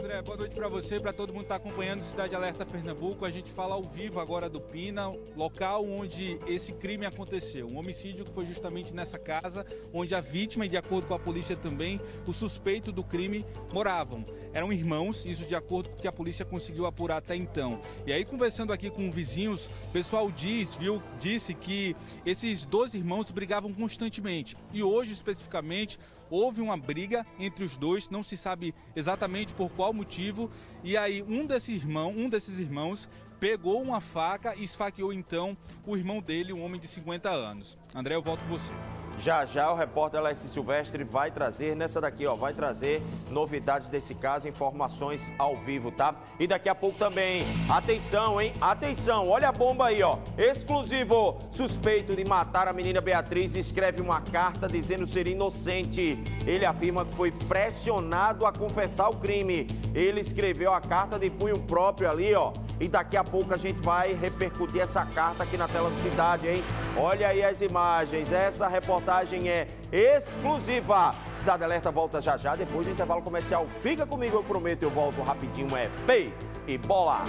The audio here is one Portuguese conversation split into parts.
André, boa noite para você, para todo mundo que está acompanhando Cidade Alerta Pernambuco. A gente fala ao vivo agora do Pina, local onde esse crime aconteceu. Um homicídio que foi justamente nessa casa, onde a vítima e, de acordo com a polícia também, o suspeito do crime moravam. Eram irmãos, isso de acordo com o que a polícia conseguiu apurar até então. E aí, conversando aqui com vizinhos, o pessoal disse que esses dois irmãos brigavam constantemente. E hoje, especificamente, houve uma briga entre os dois, não se sabe exatamente por qual motivo, e aí um desses irmãos pegou uma faca e esfaqueou então o irmão dele, um homem de 50 anos. André, eu volto com você. Já já o repórter Alex Silvestre vai trazer, nessa daqui, ó, vai trazer novidades desse caso, informações ao vivo, tá? E daqui a pouco também, atenção, hein? Atenção, olha a bomba aí, ó. Exclusivo, suspeito de matar a menina Beatriz escreve uma carta dizendo ser inocente. Ele afirma que foi pressionado a confessar o crime. Ele escreveu a carta de punho próprio ali, ó. E daqui a pouco a gente vai repercutir essa carta aqui na tela da cidade, hein? Olha aí as imagens, essa reportagem é exclusiva. Cidade Alerta volta já já, depois do intervalo comercial. Fica comigo, eu prometo, eu volto rapidinho, é pei e bola!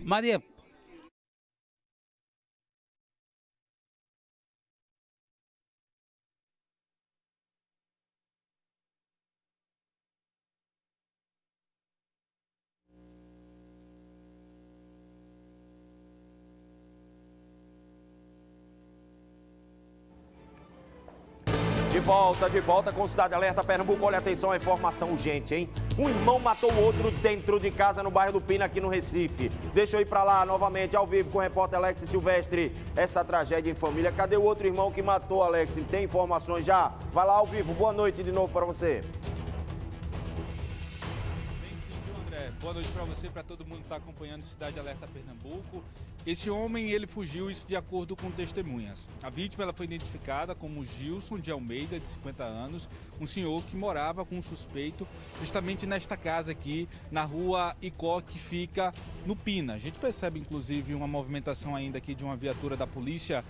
Maria. De volta com o Cidade Alerta Pernambuco. Olha, atenção, a informação urgente, hein? Um irmão matou o outro dentro de casa no bairro do Pina, aqui no Recife. Deixa eu ir pra lá novamente, ao vivo, com o repórter Alex Silvestre. Essa tragédia em família. Cadê o outro irmão que matou, Alex? Tem informações já? Vai lá ao vivo. Boa noite de novo para você. Bem sim, viu, André? Boa noite para você, para todo mundo que está acompanhando Cidade Alerta Pernambuco. Esse homem, ele fugiu, isso de acordo com testemunhas. A vítima, ela foi identificada como Gilson de Almeida, de 50 anos, um senhor que morava com um suspeito justamente nesta casa aqui, na rua Icó, que fica no Pina. A gente percebe, inclusive, uma movimentação ainda aqui de uma viatura da polícia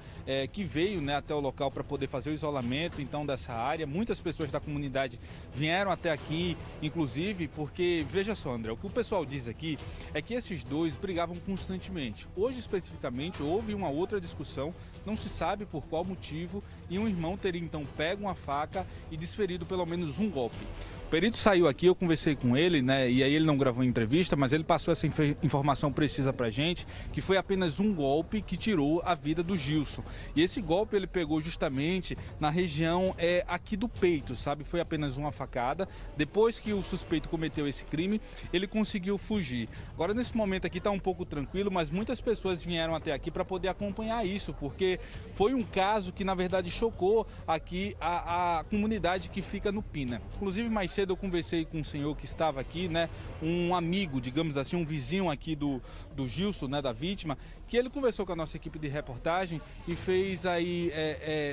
que veio, né, até o local para poder fazer o isolamento, então, dessa área. Muitas pessoas da comunidade vieram até aqui, inclusive, porque, veja só, André, o que o pessoal diz aqui é que esses dois brigavam constantemente. Hoje, especificamente, houve uma outra discussão, não se sabe por qual motivo, e um irmão teria então pego uma faca e desferido pelo menos um golpe. O perito saiu aqui, eu conversei com ele, né, e aí ele não gravou entrevista, mas ele passou essa informação precisa pra gente, que foi apenas um golpe que tirou a vida do Gilson. E esse golpe ele pegou justamente na região aqui do peito, sabe? Foi apenas uma facada. Depois que o suspeito cometeu esse crime, ele conseguiu fugir. Agora, nesse momento aqui tá um pouco tranquilo, mas muitas pessoas vieram até aqui para poder acompanhar isso, porque foi um caso que, na verdade, chocou aqui a comunidade que fica no Pina. Inclusive, mais cedo eu conversei com um senhor que estava aqui, né, um amigo, digamos assim, um vizinho aqui do Gilson, né, da vítima, que ele conversou com a nossa equipe de reportagem e fez aí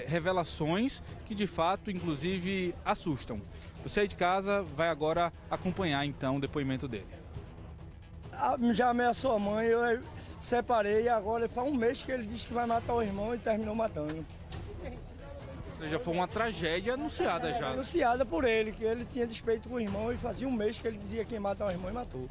revelações que de fato, inclusive, assustam. Você aí de casa vai agora acompanhar então o depoimento dele. Já ameaçou a mãe, eu separei e agora faz um mês que ele disse que vai matar o irmão e terminou matando. Ou seja, foi uma tragédia anunciada já. Anunciada por ele, que ele tinha despeito com o irmão e fazia um mês que ele dizia que ia matar o irmão e matou.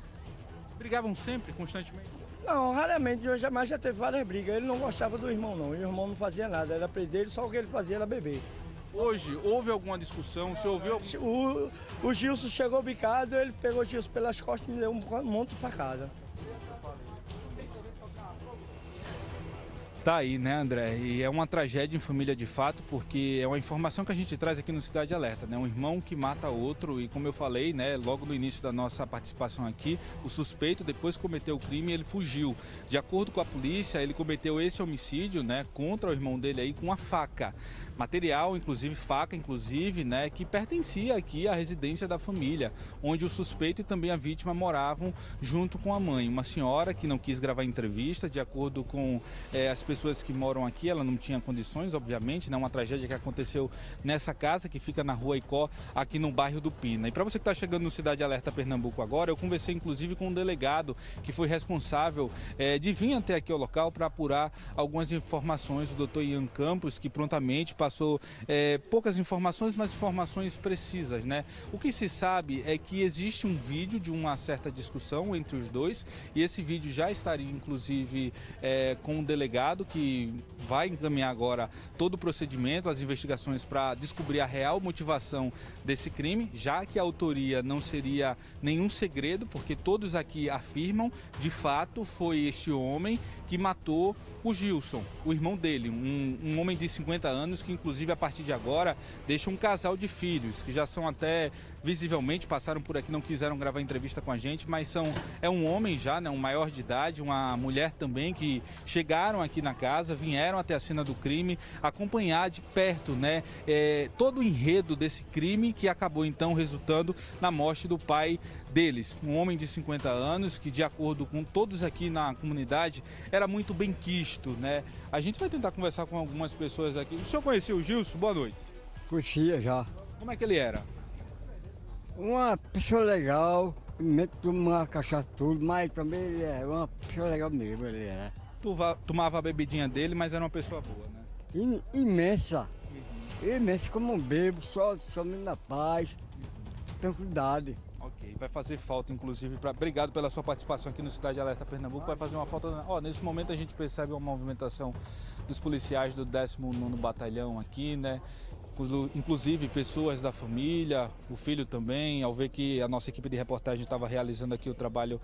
Brigavam sempre, constantemente? Não, raramente, mas já teve várias brigas. Ele não gostava do irmão não, e o irmão não fazia nada, era prender ele, só o que ele fazia era beber. Hoje, houve alguma discussão? Você ouviu? O Gilson chegou bicado, ele pegou o Gilson pelas costas e me deu um monte de facada. Tá aí, né, André? E é uma tragédia em família de fato, porque é uma informação que a gente traz aqui no Cidade Alerta, né? Um irmão que mata outro e, como eu falei, né, logo no início da nossa participação aqui, o suspeito, depois que cometeu o crime, ele fugiu. De acordo com a polícia, ele cometeu esse homicídio, né, contra o irmão dele aí com uma faca. Material, inclusive faca, inclusive, né, que pertencia aqui à residência da família, onde o suspeito e também a vítima moravam junto com a mãe. Uma senhora que não quis gravar entrevista, de acordo com as pessoas que moram aqui, ela não tinha condições, obviamente, né, uma tragédia que aconteceu nessa casa que fica na rua Icó, aqui no bairro do Pina. E para você que está chegando no Cidade Alerta Pernambuco agora, eu conversei inclusive com um delegado que foi responsável de vir até aqui ao local para apurar algumas informações, o doutor Ian Campos, que prontamente passou poucas informações, mas informações precisas, né? O que se sabe é que existe um vídeo de uma certa discussão entre os dois e esse vídeo já estaria, inclusive, com o delegado que vai encaminhar agora todo o procedimento, as investigações para descobrir a real motivação desse crime, já que a autoria não seria nenhum segredo, porque todos aqui afirmam, de fato, foi este homem que matou o Gilson, o irmão dele, um homem de 50 anos que, inclusive, a partir de agora, deixa um casal de filhos, que já são até visivelmente, passaram por aqui, não quiseram gravar entrevista com a gente, mas é um homem já, né, um maior de idade, uma mulher também, que chegaram aqui na casa, vieram até a cena do crime, acompanhar de perto, né, todo o enredo desse crime que acabou, então, resultando na morte do pai deles, um homem de 50 anos que, de acordo com todos aqui na comunidade, era muito bem quisto, né? A gente vai tentar conversar com algumas pessoas aqui. O senhor conhecia o Gilson? Boa noite. Conhecia já. Como é que ele era? Uma pessoa legal, tomava cachaça tudo, mas também ele é uma pessoa legal mesmo, ele era. Tomava a bebidinha dele, mas era uma pessoa boa, né? Imensa. Imensa como um bebo, só na paz, tranquilidade. Ok. Ok, vai fazer falta, inclusive, obrigado pela sua participação aqui no Cidade Alerta Pernambuco, vai fazer uma falta... nesse momento a gente percebe uma movimentação dos policiais do 19º Batalhão aqui, né? Inclusive pessoas da família, o filho também, ao ver que a nossa equipe de reportagem estava realizando aqui o trabalho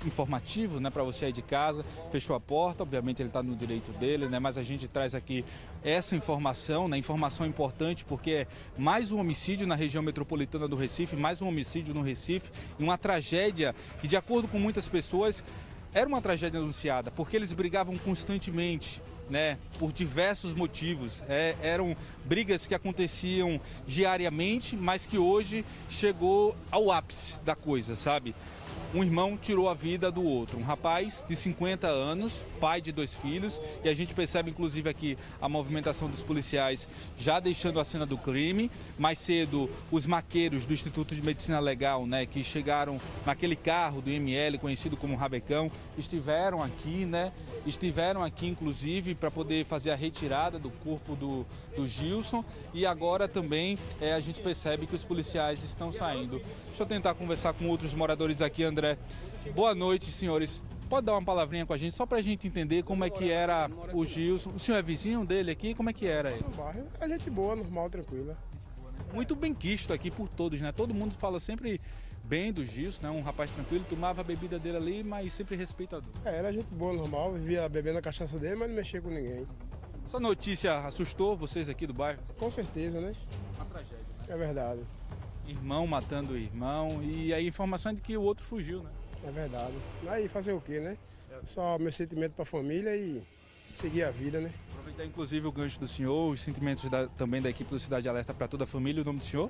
informativo, né, para você aí de casa, fechou a porta, obviamente ele está no direito dele, né, mas a gente traz aqui essa informação, né, informação importante porque é mais um homicídio na região metropolitana do Recife, mais um homicídio no Recife, e uma tragédia que, de acordo com muitas pessoas, era uma tragédia anunciada, porque eles brigavam constantemente, né, por diversos motivos. Eram brigas que aconteciam diariamente, mas que hoje chegou ao ápice da coisa, sabe? Um irmão tirou a vida do outro, um rapaz de 50 anos, pai de 2 filhos, e a gente percebe inclusive aqui a movimentação dos policiais já deixando a cena do crime. Mais cedo, os maqueiros do Instituto de Medicina Legal, né, que chegaram naquele carro do IML, conhecido como Rabecão, estiveram aqui, né, inclusive para poder fazer a retirada do corpo do Gilson, e agora também a gente percebe que os policiais estão saindo. Deixa eu tentar conversar com outros moradores aqui, André. Boa noite, senhores. Pode dar uma palavrinha com a gente, só pra gente entender como é que era o Gilson. O senhor é vizinho dele aqui? Como é que era ele? No bairro, é gente boa, normal, tranquila. Muito bem quisto aqui por todos, né? Todo mundo fala sempre bem do Gilson, né? Um rapaz tranquilo, tomava a bebida dele ali, mas sempre respeitador. Era gente boa, normal, vivia bebendo a cachaça dele, mas não mexia com ninguém. Essa notícia assustou vocês aqui do bairro? Com certeza, né? Uma tragédia. É verdade. Irmão matando o irmão, e a informação é de que o outro fugiu, né? É verdade. Aí fazer o quê, né? Só meu sentimento pra família e seguir a vida, né? Aproveitar inclusive o gancho do senhor, os sentimentos também da equipe do Cidade Alerta para toda a família. O nome do senhor?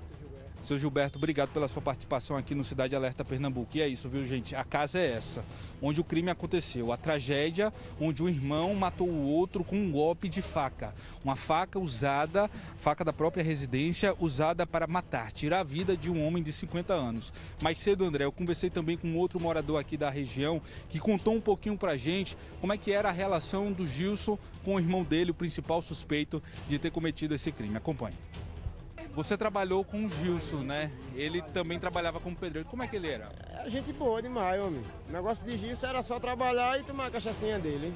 Seu Gilberto, obrigado pela sua participação aqui no Cidade Alerta Pernambuco. E é isso, viu, gente? A casa é essa, onde o crime aconteceu. A tragédia onde um irmão matou o outro com um golpe de faca. Uma faca usada, faca da própria residência, usada para matar, tirar a vida de um homem de 50 anos. Mais cedo, André, eu conversei também com outro morador aqui da região que contou um pouquinho pra gente como é que era a relação do Gilson com o irmão dele, o principal suspeito de ter cometido esse crime. Acompanhe. Você trabalhou com o Gilson, né? Ele também trabalhava como pedreiro. Como é que ele era? É gente boa demais, homem. O negócio de Gilson era só trabalhar e tomar a cachaçinha dele.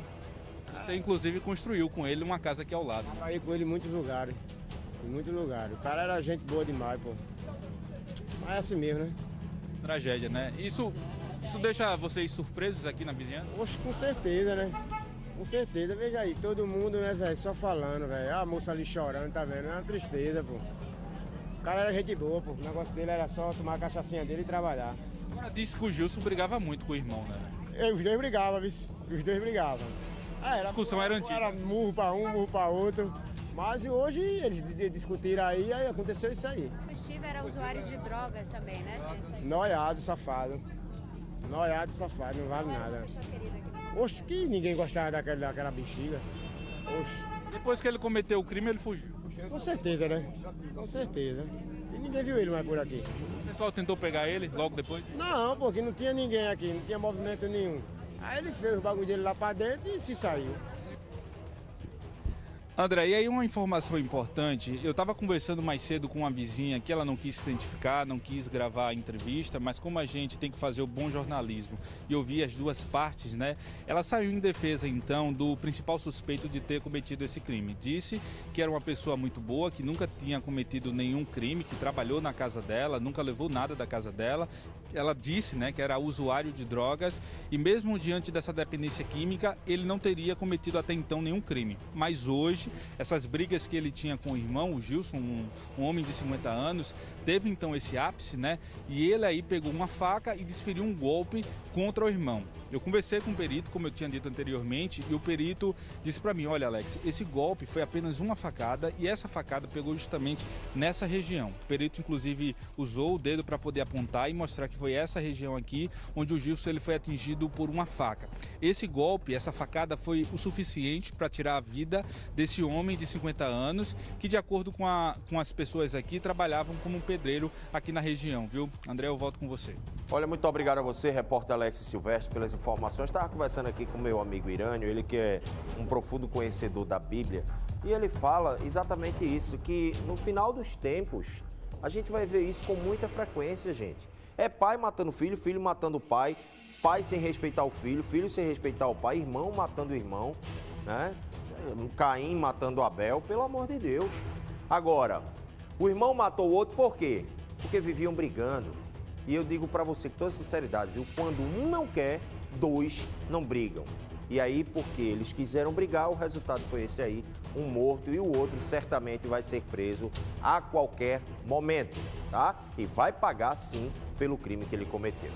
Você, inclusive, construiu com ele uma casa aqui ao lado. Trabalhei com ele em muitos lugares. Em muitos lugares. O cara era gente boa demais, pô. Mas é assim mesmo, né? Tragédia, né? Isso deixa vocês surpresos aqui na vizinhança? Oxe, com certeza, né? Com certeza. Veja aí, todo mundo, né, velho, só falando, velho. A moça ali chorando, tá vendo? É uma tristeza, pô. O cara era gente boa, pô. O negócio dele era só tomar a cachaçinha dele e trabalhar. Agora disse que o Gilson brigava muito com o irmão, né? Os dois brigavam, viu? Os dois brigavam. A discussão era antiga. Era murro pra um, murro pra outro. Mas hoje eles discutiram aí aconteceu isso aí. O Steve era usuário de drogas também, né? Noiado, safado. Noiado, safado, não vale nada. Querida, Oxe, que ninguém gostava daquela bexiga. Oxe. Depois que ele cometeu o crime, ele fugiu. Com certeza, né? Com certeza. E ninguém viu ele mais por aqui. O pessoal tentou pegar ele logo depois? Não, porque não tinha ninguém aqui, não tinha movimento nenhum. Aí ele fez o bagulho dele lá pra dentro e se saiu. André, e aí uma informação importante, eu estava conversando mais cedo com uma vizinha que ela não quis se identificar, não quis gravar a entrevista, mas como a gente tem que fazer o bom jornalismo e ouvir as duas partes, né? Ela saiu em defesa então do principal suspeito de ter cometido esse crime. Disse que era uma pessoa muito boa, que nunca tinha cometido nenhum crime, que trabalhou na casa dela, nunca levou nada da casa dela. Ela disse, né, que era usuário de drogas e mesmo diante dessa dependência química, ele não teria cometido até então nenhum crime. Mas hoje, essas brigas que ele tinha com o irmão, o Gilson, um homem de 50 anos, teve então esse ápice, né? E ele aí pegou uma faca e desferiu um golpe contra o irmão. Eu conversei com o perito, como eu tinha dito anteriormente, e o perito disse para mim, olha Alex, esse golpe foi apenas uma facada e essa facada pegou justamente nessa região. O perito inclusive usou o dedo para poder apontar e mostrar que foi essa região aqui onde o Gilson ele foi atingido por uma faca. Esse golpe, essa facada foi o suficiente para tirar a vida desse homem de 50 anos, que de acordo com as pessoas aqui, trabalhavam como pedreiro aqui na região, viu? André, eu volto com você. Olha, muito obrigado a você, repórter Alex Silvestre, pelas informações. Estava conversando aqui com meu amigo Irânio, ele que é um profundo conhecedor da Bíblia, e ele fala exatamente isso, que no final dos tempos, a gente vai ver isso com muita frequência, gente. É pai matando filho, filho matando pai, pai sem respeitar o filho, filho sem respeitar o pai, irmão matando o irmão, né? Caim matando Abel, pelo amor de Deus. Agora, o irmão matou o outro por quê? Porque viviam brigando. E eu digo pra você com toda sinceridade, viu? Quando um não quer, dois não brigam. E aí, porque eles quiseram brigar, o resultado foi esse aí, um morto, e o outro certamente vai ser preso a qualquer momento, tá? E vai pagar, sim, pelo crime que ele cometeu.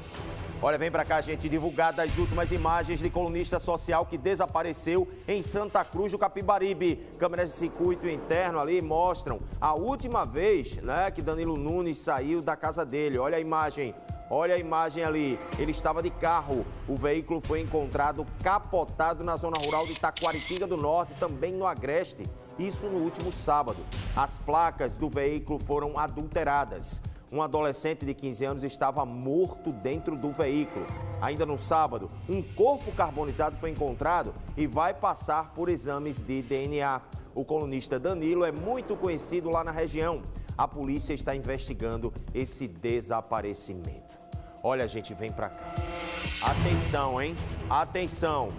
Olha, vem pra cá, gente, divulgada as últimas imagens de colunista social que desapareceu em Santa Cruz do Capibaribe. Câmeras de circuito interno ali mostram a última vez, né, que Danilo Nunes saiu da casa dele. Olha a imagem. Olha a imagem ali, ele estava de carro, o veículo foi encontrado capotado na zona rural de Taquaritinga do Norte, também no Agreste, isso no último sábado. As placas do veículo foram adulteradas. Um adolescente de 15 anos estava morto dentro do veículo. Ainda no sábado, um corpo carbonizado foi encontrado e vai passar por exames de DNA. O colunista Danilo é muito conhecido lá na região. A polícia está investigando esse desaparecimento. Olha, gente, vem pra cá. Atenção, hein? Atenção.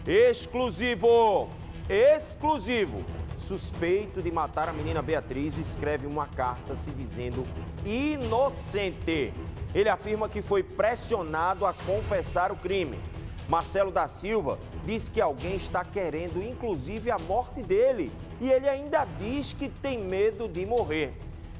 Exclusivo! Exclusivo! Suspeito de matar a menina Beatriz escreve uma carta se dizendo inocente. Ele afirma que foi pressionado a confessar o crime. Marcelo da Silva diz que alguém está querendo, inclusive, a morte dele. E ele ainda diz que tem medo de morrer.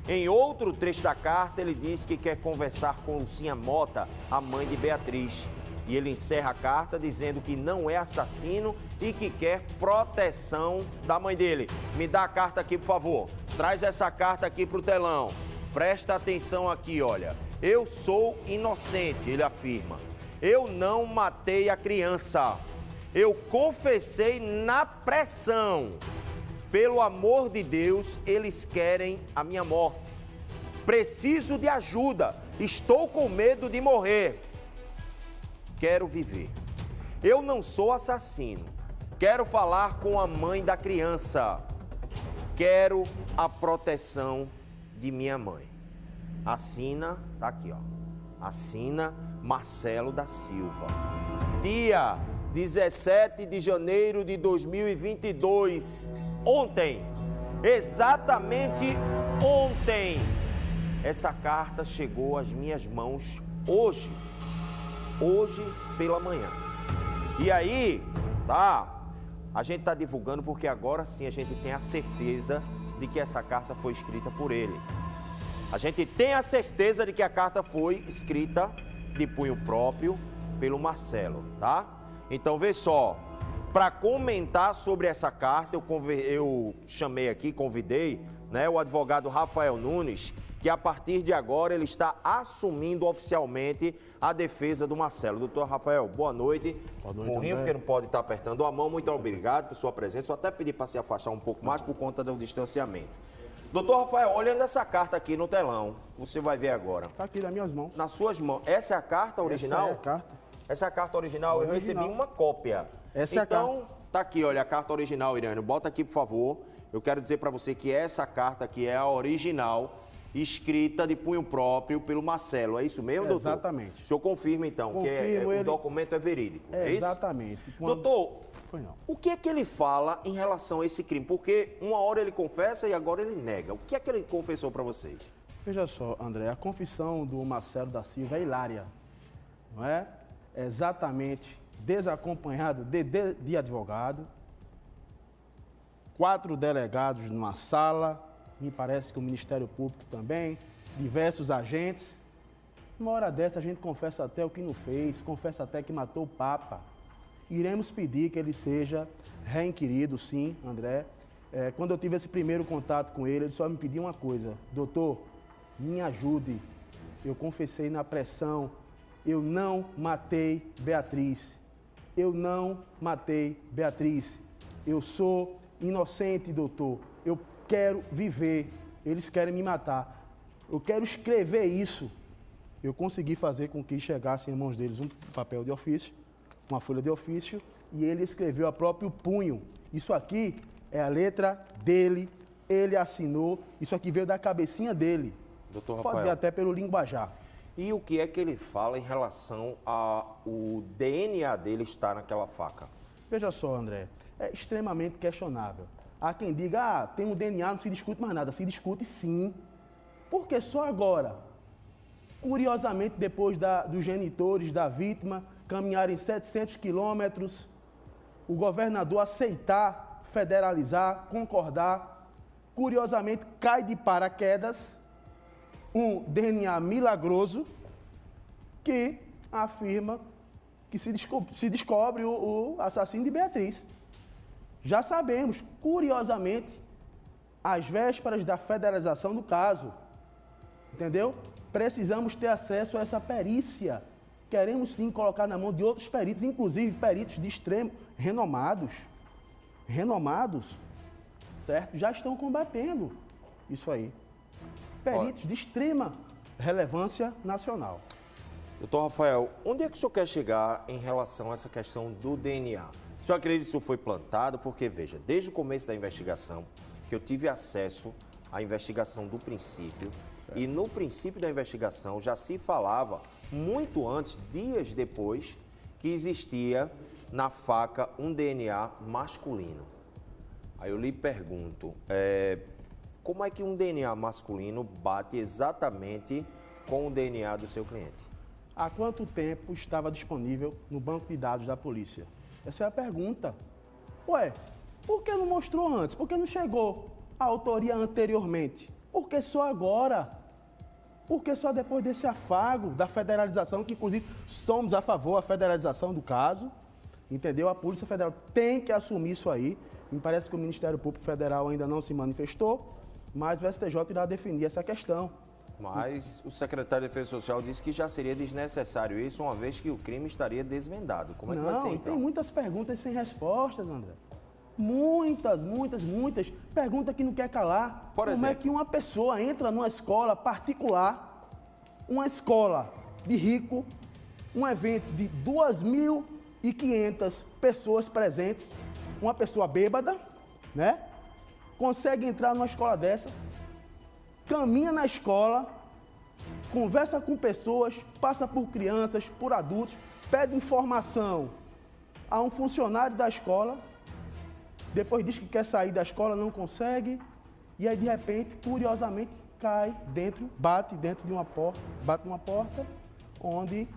Em outro trecho da carta, ele diz que quer conversar com Lucinha Mota, a mãe de Beatriz. E ele encerra a carta dizendo que não é assassino e que quer proteção da mãe dele. Me dá a carta aqui, por favor. Traz essa carta aqui para o telão. Presta atenção aqui, olha. Eu sou inocente, ele afirma. Eu não matei a criança. Eu confessei na pressão. Pelo amor de Deus, eles querem a minha morte. Preciso de ajuda. Estou com medo de morrer. Quero viver. Eu não sou assassino. Quero falar com a mãe da criança. Quero a proteção de minha mãe. Assina, tá aqui, ó. Assina Marcelo da Silva. Dia 17 de janeiro de 2022. Ontem, exatamente ontem, essa carta chegou às minhas mãos hoje pela manhã. E aí, tá, a gente tá divulgando porque agora sim a gente tem a certeza de que essa carta foi escrita por ele. A gente tem a certeza de que a carta foi escrita de punho próprio pelo Marcelo, tá? Então, vê só. Para comentar sobre essa carta, eu chamei aqui, convidei, né, o advogado Rafael Nunes, que a partir de agora ele está assumindo oficialmente a defesa do Marcelo. Doutor Rafael, boa noite. Boa noite, Morrinho, André. porque não pode estar apertando a mão. Muito obrigado por sua presença. Eu até pedi para se afastar um pouco mais por conta do distanciamento. Doutor Rafael, olhando essa carta aqui no telão, você vai ver agora. Está aqui nas minhas mãos. Nas suas mãos. Essa é a carta original? Essa é a carta. Essa é a carta original. Eu recebi uma cópia. Essa é a então, tá aqui, olha, a carta original, Irânio. Bota aqui, por favor. Eu quero dizer para você que essa carta aqui é a original, escrita de punho próprio pelo Marcelo. É isso mesmo, doutor? Exatamente. O senhor confirma, então, Confirmo, o documento é verídico, é isso? Exatamente. Doutor, Foi não. o que é que ele fala em relação a esse crime? Porque uma hora ele confessa e agora ele nega. O que é que ele confessou para vocês? Veja só, André, a confissão do Marcelo da Silva é hilária, não é? É exatamente desacompanhado de advogado, 4 delegados numa sala, me parece que o Ministério Público também, diversos agentes. Uma hora dessa a gente confessa até o que não fez, confessa até que matou o Papa. Iremos pedir que ele seja reinquirido, sim, André. Quando eu tive esse primeiro contato com ele só me pediu uma coisa: doutor, me ajude. Eu confessei na pressão, eu não matei Beatriz. Eu não matei Beatriz. Eu sou inocente, doutor. Eu quero viver. Eles querem me matar. Eu quero escrever isso. Eu consegui fazer com que chegasse em mãos deles um papel de ofício, uma folha de ofício, e ele escreveu a próprio punho. Isso aqui é a letra dele, ele assinou, isso aqui veio da cabecinha dele. Doutor Pode Rafael. ver até pelo linguajar. E o que é que ele fala em relação ao DNA dele estar naquela faca? Veja só, André, é extremamente questionável. Há quem diga, tem um DNA, não se discute mais nada. Se discute sim. Porque só agora, curiosamente, depois dos genitores da vítima caminharem 700 quilômetros, o governador aceitar, federalizar, concordar, curiosamente cai de paraquedas um DNA milagroso que afirma que se descobre o assassino de Beatriz. Já sabemos, curiosamente, às vésperas da federalização do caso, entendeu? Precisamos ter acesso a essa perícia. Queremos sim colocar na mão de outros peritos, inclusive peritos de extremo, renomados, certo? Já estão combatendo isso aí. Peritos de extrema relevância nacional. Doutor Rafael, onde é que o senhor quer chegar em relação a essa questão do DNA? O senhor acredita que isso foi plantado? Porque, veja, desde o começo da investigação, que eu tive acesso à investigação do princípio, certo. E no princípio da investigação já se falava, muito antes, dias depois, que existia na faca um DNA masculino. Aí eu lhe pergunto, como é que um DNA masculino bate exatamente com o DNA do seu cliente? Há quanto tempo estava disponível no banco de dados da polícia? Essa é a pergunta. Ué, por que não mostrou antes? Por que não chegou a autoria anteriormente? Por que só agora? Por que só depois desse afago da federalização, que inclusive somos a favor da federalização do caso, entendeu? A Polícia Federal tem que assumir isso aí. Me parece que o Ministério Público Federal ainda não se manifestou, mas o STJ irá definir essa questão. Mas o secretário de Defesa Social disse que já seria desnecessário isso, uma vez que o crime estaria desvendado. Como é que vai ser, então? Tem muitas perguntas sem respostas, André. Muitas perguntas que não quer calar. Por exemplo? Como é que uma pessoa entra numa escola particular, uma escola de rico, um evento de 2.500 pessoas presentes, uma pessoa bêbada, né? Consegue entrar numa escola dessa, caminha na escola, conversa com pessoas, passa por crianças, por adultos, pede informação a um funcionário da escola, depois diz que quer sair da escola, não consegue, e aí de repente, curiosamente, cai dentro, bate dentro de uma porta, bate numa porta onde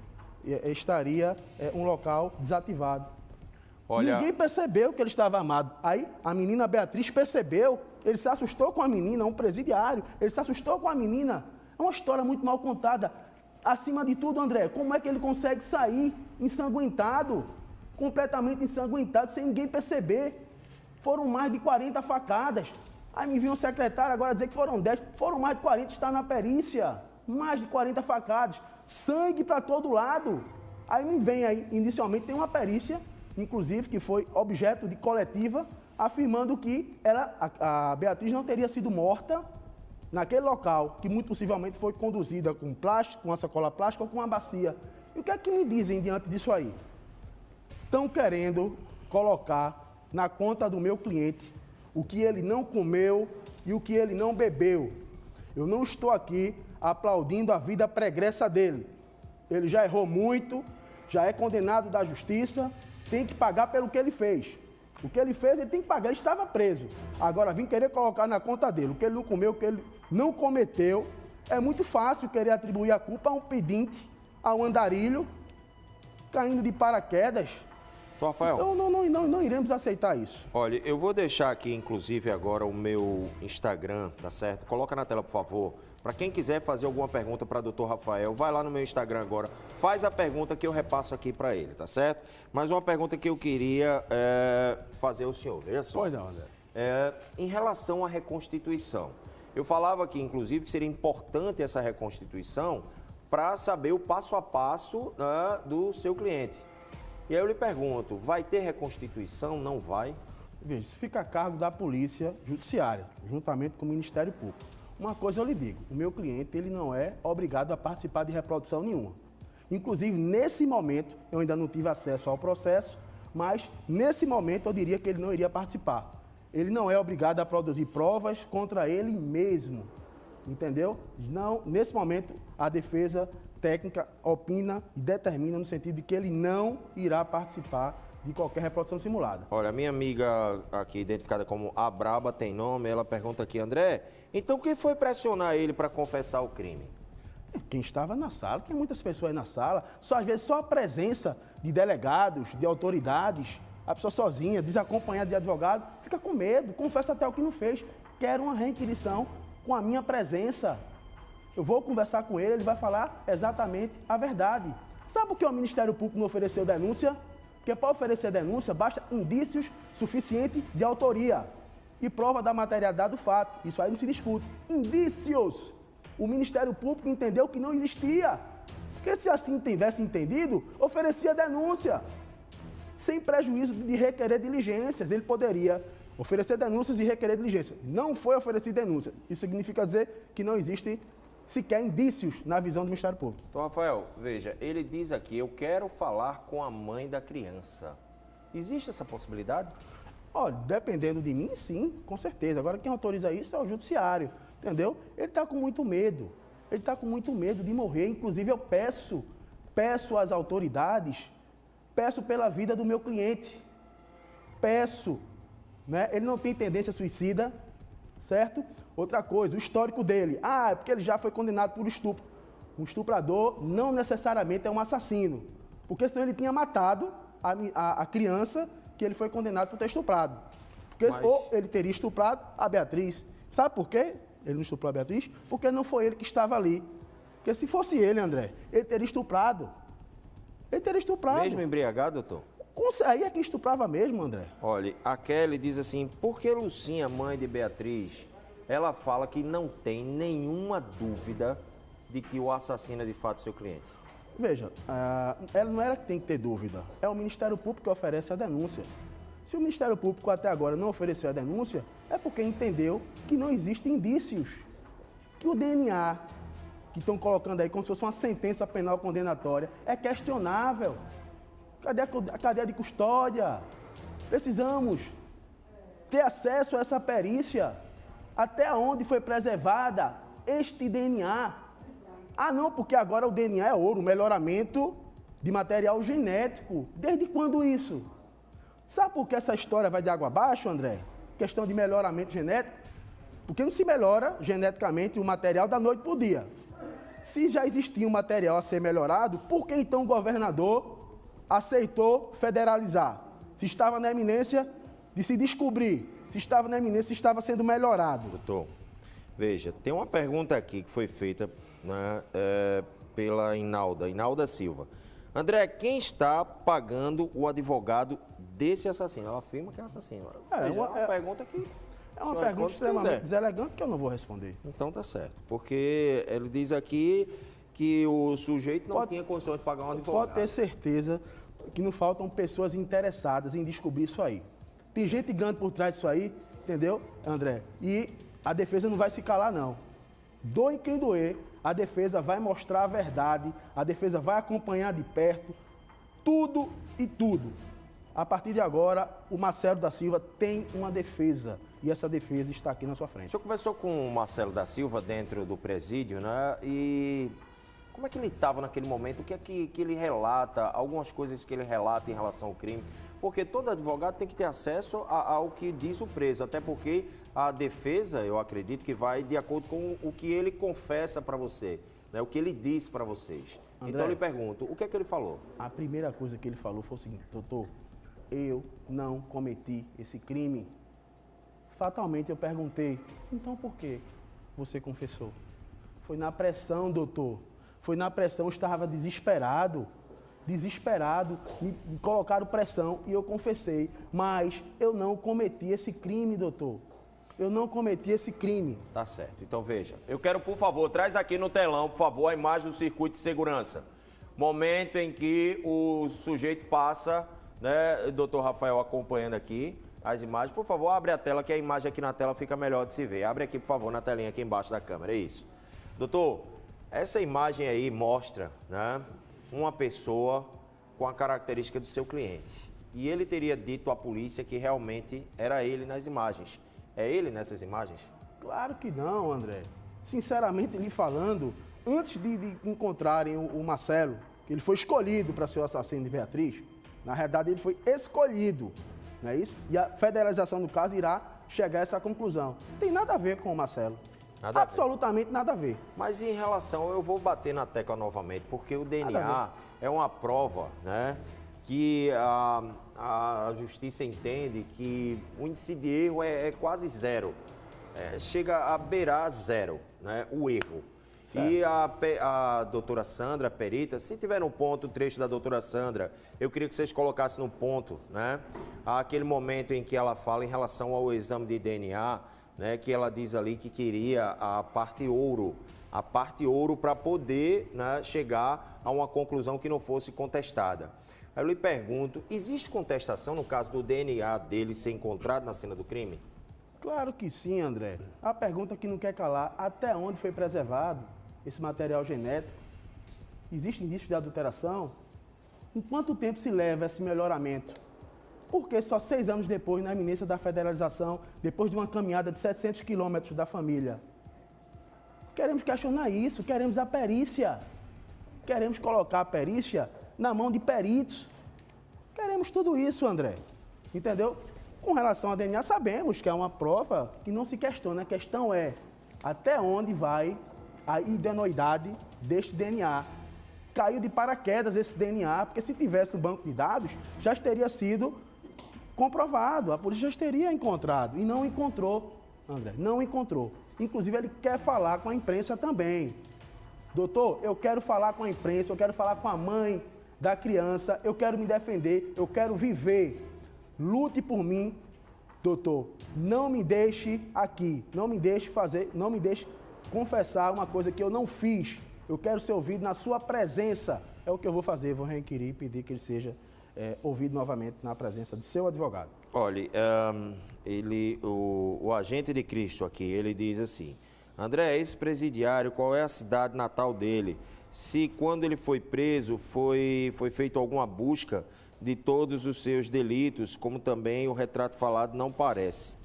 estaria um local desativado. Olha... Ninguém percebeu que ele estava armado. Aí a menina Beatriz percebeu, ele se assustou com a menina, um presidiário, ele se assustou com a menina. É uma história muito mal contada. Acima de tudo, André, como é que ele consegue sair ensanguentado, completamente ensanguentado, sem ninguém perceber? Foram mais de 40 facadas. Aí me viu um secretário agora dizer que foram 10. Foram mais de 40, está na perícia. Mais de 40 facadas. Sangue para todo lado. Aí me vem aí, inicialmente tem uma perícia, inclusive, que foi objeto de coletiva, afirmando que a Beatriz não teria sido morta naquele local, que muito possivelmente foi conduzida com plástico, com uma sacola plástica ou com uma bacia. E o que é que me dizem diante disso aí? Estão querendo colocar na conta do meu cliente o que ele não comeu e o que ele não bebeu. Eu não estou aqui aplaudindo a vida pregressa dele. Ele já errou muito, já é condenado da justiça, tem que pagar pelo que ele fez. O que ele fez, ele tem que pagar, ele estava preso. Agora, vim querer colocar na conta dele o que ele não comeu, o que ele não cometeu. É muito fácil querer atribuir a culpa a um pedinte, a um andarilho, caindo de paraquedas. Rafael. Então, não iremos aceitar isso. Olha, eu vou deixar aqui, inclusive, agora o meu Instagram, tá certo? Coloca na tela, por favor. Para quem quiser fazer alguma pergunta para o doutor Rafael, vai lá no meu Instagram agora, faz a pergunta que eu repasso aqui para ele, tá certo? Mas uma pergunta que eu queria fazer ao senhor, veja só. Pois não, André. Em relação à reconstituição, eu falava aqui, inclusive, que seria importante essa reconstituição para saber o passo a passo, né, do seu cliente. E aí eu lhe pergunto, vai ter reconstituição? Não vai? Veja, isso fica a cargo da Polícia Judiciária, juntamente com o Ministério Público. Uma coisa eu lhe digo, o meu cliente ele não é obrigado a participar de reprodução nenhuma. Inclusive, nesse momento, eu ainda não tive acesso ao processo, mas nesse momento eu diria que ele não iria participar. Ele não é obrigado a produzir provas contra ele mesmo, entendeu? Não, nesse momento, a defesa técnica opina e determina no sentido de que ele não irá participar de qualquer reprodução simulada. Olha, a minha amiga aqui, identificada como A Braba, tem nome, ela pergunta aqui, André, então quem foi pressionar ele para confessar o crime? Quem estava na sala, tem muitas pessoas aí na sala, só às vezes só a presença de delegados, de autoridades, a pessoa sozinha, desacompanhada de advogado, fica com medo, confessa até o que não fez, quer uma requisição com a minha presença. Eu vou conversar com ele, ele vai falar exatamente a verdade. Sabe por que o Ministério Público não ofereceu denúncia? Porque para oferecer denúncia basta indícios suficientes de autoria e prova da materialidade do fato. Isso aí não se discute. Indícios! O Ministério Público entendeu que não existia. Porque se assim tivesse entendido, oferecia denúncia. Sem prejuízo de requerer diligências. Ele poderia oferecer denúncias e requerer diligência. Não foi oferecido denúncia. Isso significa dizer que não existe sequer indícios na visão do Ministério Público. Então, Rafael, veja, ele diz aqui, eu quero falar com a mãe da criança. Existe essa possibilidade? Olha, dependendo de mim, sim, com certeza. Agora, quem autoriza isso é o judiciário, entendeu? Ele está com muito medo. Ele está com muito medo de morrer. Inclusive, eu peço às autoridades, peço pela vida do meu cliente. Peço, né? Ele não tem tendência suicida, certo? Outra coisa, o histórico dele. É porque ele já foi condenado por estupro. Um estuprador não necessariamente é um assassino. Porque senão ele tinha matado a criança que ele foi condenado por ter estuprado. Porque, ou ele teria estuprado a Beatriz. Sabe por quê? Ele não estuprou a Beatriz? Porque não foi ele que estava ali. Porque se fosse ele, André, ele teria estuprado. Ele teria estuprado. Mesmo embriagado, doutor? Aí é que estuprava mesmo, André. Olha, a Kelly diz assim, por que Lucinha, mãe de Beatriz, ela fala que não tem nenhuma dúvida de que o assassino é de fato seu cliente? Veja, ela não era que tem que ter dúvida. É o Ministério Público que oferece a denúncia. Se o Ministério Público até agora não ofereceu a denúncia, é porque entendeu que não existem indícios. Que o DNA, que estão colocando aí como se fosse uma sentença penal condenatória, é questionável. Cadê a cadeia de custódia? Precisamos ter acesso a essa perícia. Até onde foi preservada este DNA? Não, porque agora o DNA é ouro, melhoramento de material genético. Desde quando isso? Sabe por que essa história vai de água abaixo, André? Questão de melhoramento genético. Porque não se melhora geneticamente o material da noite para o dia. Se já existia um material a ser melhorado, por que então o governador aceitou federalizar? Se estava na eminência de se descobrir, se estava na eminência, se estava sendo melhorado. Doutor, veja, tem uma pergunta aqui que foi feita, né, pela Inalda Silva. André, quem está pagando o advogado desse assassino? Ela afirma que é assassino. É uma pergunta que... É uma pergunta extremamente deselegante que eu não vou responder. Então tá certo, porque ele diz aqui que o sujeito não tinha condições de pagar um advogado. Pode ter certeza que não faltam pessoas interessadas em descobrir isso aí. Tem gente grande por trás disso aí, entendeu, André? E a defesa não vai se calar, não. Doe quem doer, a defesa vai mostrar a verdade, a defesa vai acompanhar de perto tudo e tudo. A partir de agora, o Marcelo da Silva tem uma defesa e essa defesa está aqui na sua frente. O senhor conversou com o Marcelo da Silva dentro do presídio, né? E como é que ele estava naquele momento? O que é que ele relata? Algumas coisas que ele relata em relação ao crime? Porque todo advogado tem que ter acesso ao que diz o preso, até porque a defesa, eu acredito que vai de acordo com o que ele confessa para você, né? O que ele diz para vocês. André, então eu lhe pergunto, o que é que ele falou? A primeira coisa que ele falou foi o seguinte: doutor, eu não cometi esse crime. Fatalmente eu perguntei, então por que você confessou? Foi na pressão, doutor. Foi na pressão, eu estava desesperado. Me colocaram pressão e eu confessei. Mas eu não cometi esse crime, doutor. Eu não cometi esse crime. Tá certo. Então veja, eu quero, por favor, traz aqui no telão, por favor, a imagem do circuito de segurança. Momento em que o sujeito passa, né, doutor Rafael acompanhando aqui as imagens. Por favor, abre a tela, que a imagem aqui na tela fica melhor de se ver. Abre aqui, por favor, na telinha aqui embaixo da câmera, é isso. Doutor, essa imagem aí mostra, né, uma pessoa com a característica do seu cliente. E ele teria dito à polícia que realmente era ele nas imagens. É ele nessas imagens? Claro que não, André. Sinceramente lhe falando, antes de encontrarem o Marcelo, que ele foi escolhido para ser o assassino de Beatriz, na realidade ele foi escolhido, não é isso? E a federalização do caso irá chegar a essa conclusão. Não tem nada a ver com o Marcelo. Absolutamente nada a ver. Mas em relação, eu vou bater na tecla novamente, porque o DNA é uma prova, né, que a justiça entende que o índice de erro é quase zero. Chega a beirar zero, né, o erro. Certo. E a doutora Sandra, perita, se tiver no ponto o trecho da doutora Sandra, eu queria que vocês colocassem no ponto, né, aquele momento em que ela fala em relação ao exame de DNA, né, que ela diz ali que queria a parte ouro para poder, né, chegar a uma conclusão que não fosse contestada. Aí eu lhe pergunto, existe contestação no caso do DNA dele ser encontrado na cena do crime? Claro que sim, André. A pergunta que não quer calar, até onde foi preservado esse material genético? Existe indício de adulteração? Em quanto tempo se leva esse melhoramento? Porque só 6 anos depois, na iminência da federalização, depois de uma caminhada de 700 quilômetros da família? Queremos questionar isso, queremos a perícia. Queremos colocar a perícia na mão de peritos. Queremos tudo isso, André. Entendeu? Com relação ao DNA, sabemos que é uma prova que não se questiona. A questão é até onde vai a idoneidade deste DNA. Caiu de paraquedas esse DNA, porque se tivesse no banco de dados, já teria sido comprovado. A polícia já teria encontrado. E não encontrou, André, não encontrou. Inclusive, ele quer falar com a imprensa também. Doutor, eu quero falar com a imprensa, eu quero falar com a mãe da criança, eu quero me defender, eu quero viver. Lute por mim, doutor. Não me deixe aqui, não me deixe fazer, não me deixe confessar uma coisa que eu não fiz. Eu quero ser ouvido na sua presença. É o que eu vou fazer, vou requerir e pedir que ele seja ouvido novamente na presença de seu advogado. Olha, o agente de Cristo aqui, ele diz assim, André, esse presidiário, qual é a cidade natal dele? Se quando ele foi preso, foi feita alguma busca de todos os seus delitos, como também o retrato falado não parece.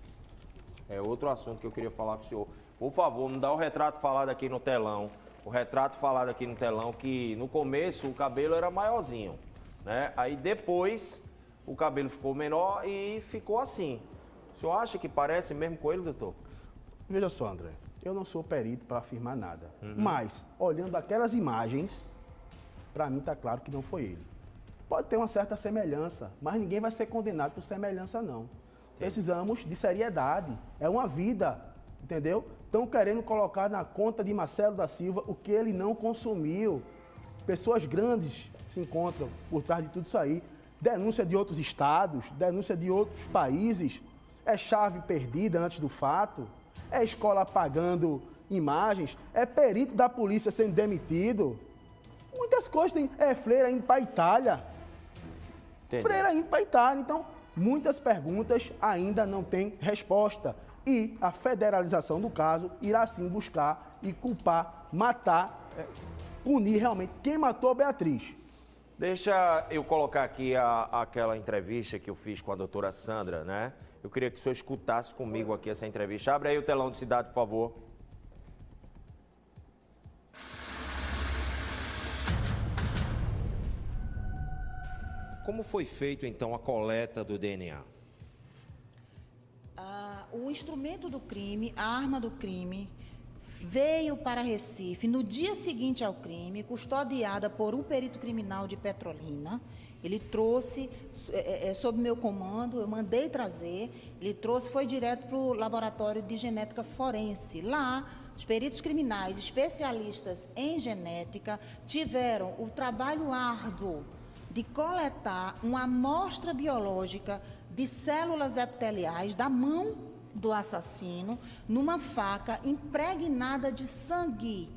É outro assunto que eu queria falar com o senhor. Por favor, me dá o retrato falado aqui no telão. O retrato falado aqui no telão, que no começo o cabelo era maiorzinho, né? Aí depois o cabelo ficou menor e ficou assim. O senhor acha que parece mesmo com ele, doutor? Veja só, André, eu não sou perito para afirmar nada. Mas, olhando aquelas imagens, para mim está claro que não foi ele. Pode ter uma certa semelhança, mas ninguém vai ser condenado por semelhança, não. Precisamos de seriedade. É uma vida, entendeu? Estão querendo colocar na conta de Marcelo da Silva o que ele não consumiu. Pessoas grandes se encontram por trás de tudo isso aí. Denúncia de outros estados, denúncia de outros países. É chave perdida antes do fato. É escola apagando imagens. É perito da polícia sendo demitido. Muitas coisas. Tem freira indo para a Itália. Entendi. Freira indo para a Itália. Então, muitas perguntas ainda não têm resposta. E a federalização do caso irá sim buscar e culpar, matar, punir realmente quem matou a Beatriz. Deixa eu colocar aqui aquela entrevista que eu fiz com a doutora Sandra, né? Eu queria que o senhor escutasse comigo aqui essa entrevista. Abre aí o telão de cidade, por favor. Como foi feito, então, a coleta do DNA? O instrumento do crime, a arma do crime, veio para Recife no dia seguinte ao crime, custodiada por um perito criminal de Petrolina. Ele trouxe, sob meu comando, eu mandei trazer, ele trouxe, foi direto para o laboratório de genética forense. Lá, os peritos criminais, especialistas em genética, tiveram o trabalho árduo de coletar uma amostra biológica de células epiteliais da mão do assassino numa faca impregnada de sangue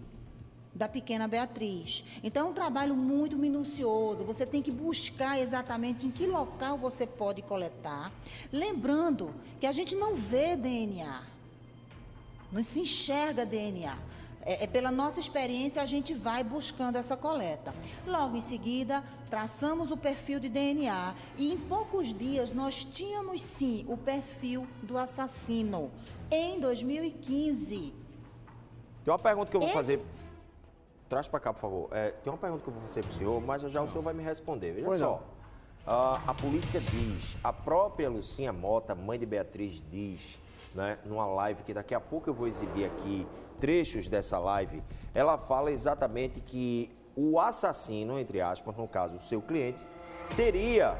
da pequena Beatriz. Então, é um trabalho muito minucioso. Você tem que buscar exatamente em que local você pode coletar. Lembrando que a gente não vê DNA, não se enxerga DNA. Pela nossa experiência, a gente vai buscando essa coleta. Logo em seguida, traçamos o perfil de DNA e em poucos dias nós tínhamos sim o perfil do assassino, em 2015. Tem uma pergunta que eu vou fazer. Traz para cá, por favor. Tem uma pergunta que eu vou fazer para o senhor, mas já o senhor vai me responder. Veja Pois só. A polícia diz, a própria Lucinha Mota, mãe de Beatriz, diz, né, numa live que daqui a pouco eu vou exibir aqui trechos dessa live, ela fala exatamente que o assassino, entre aspas, no caso o seu cliente, teria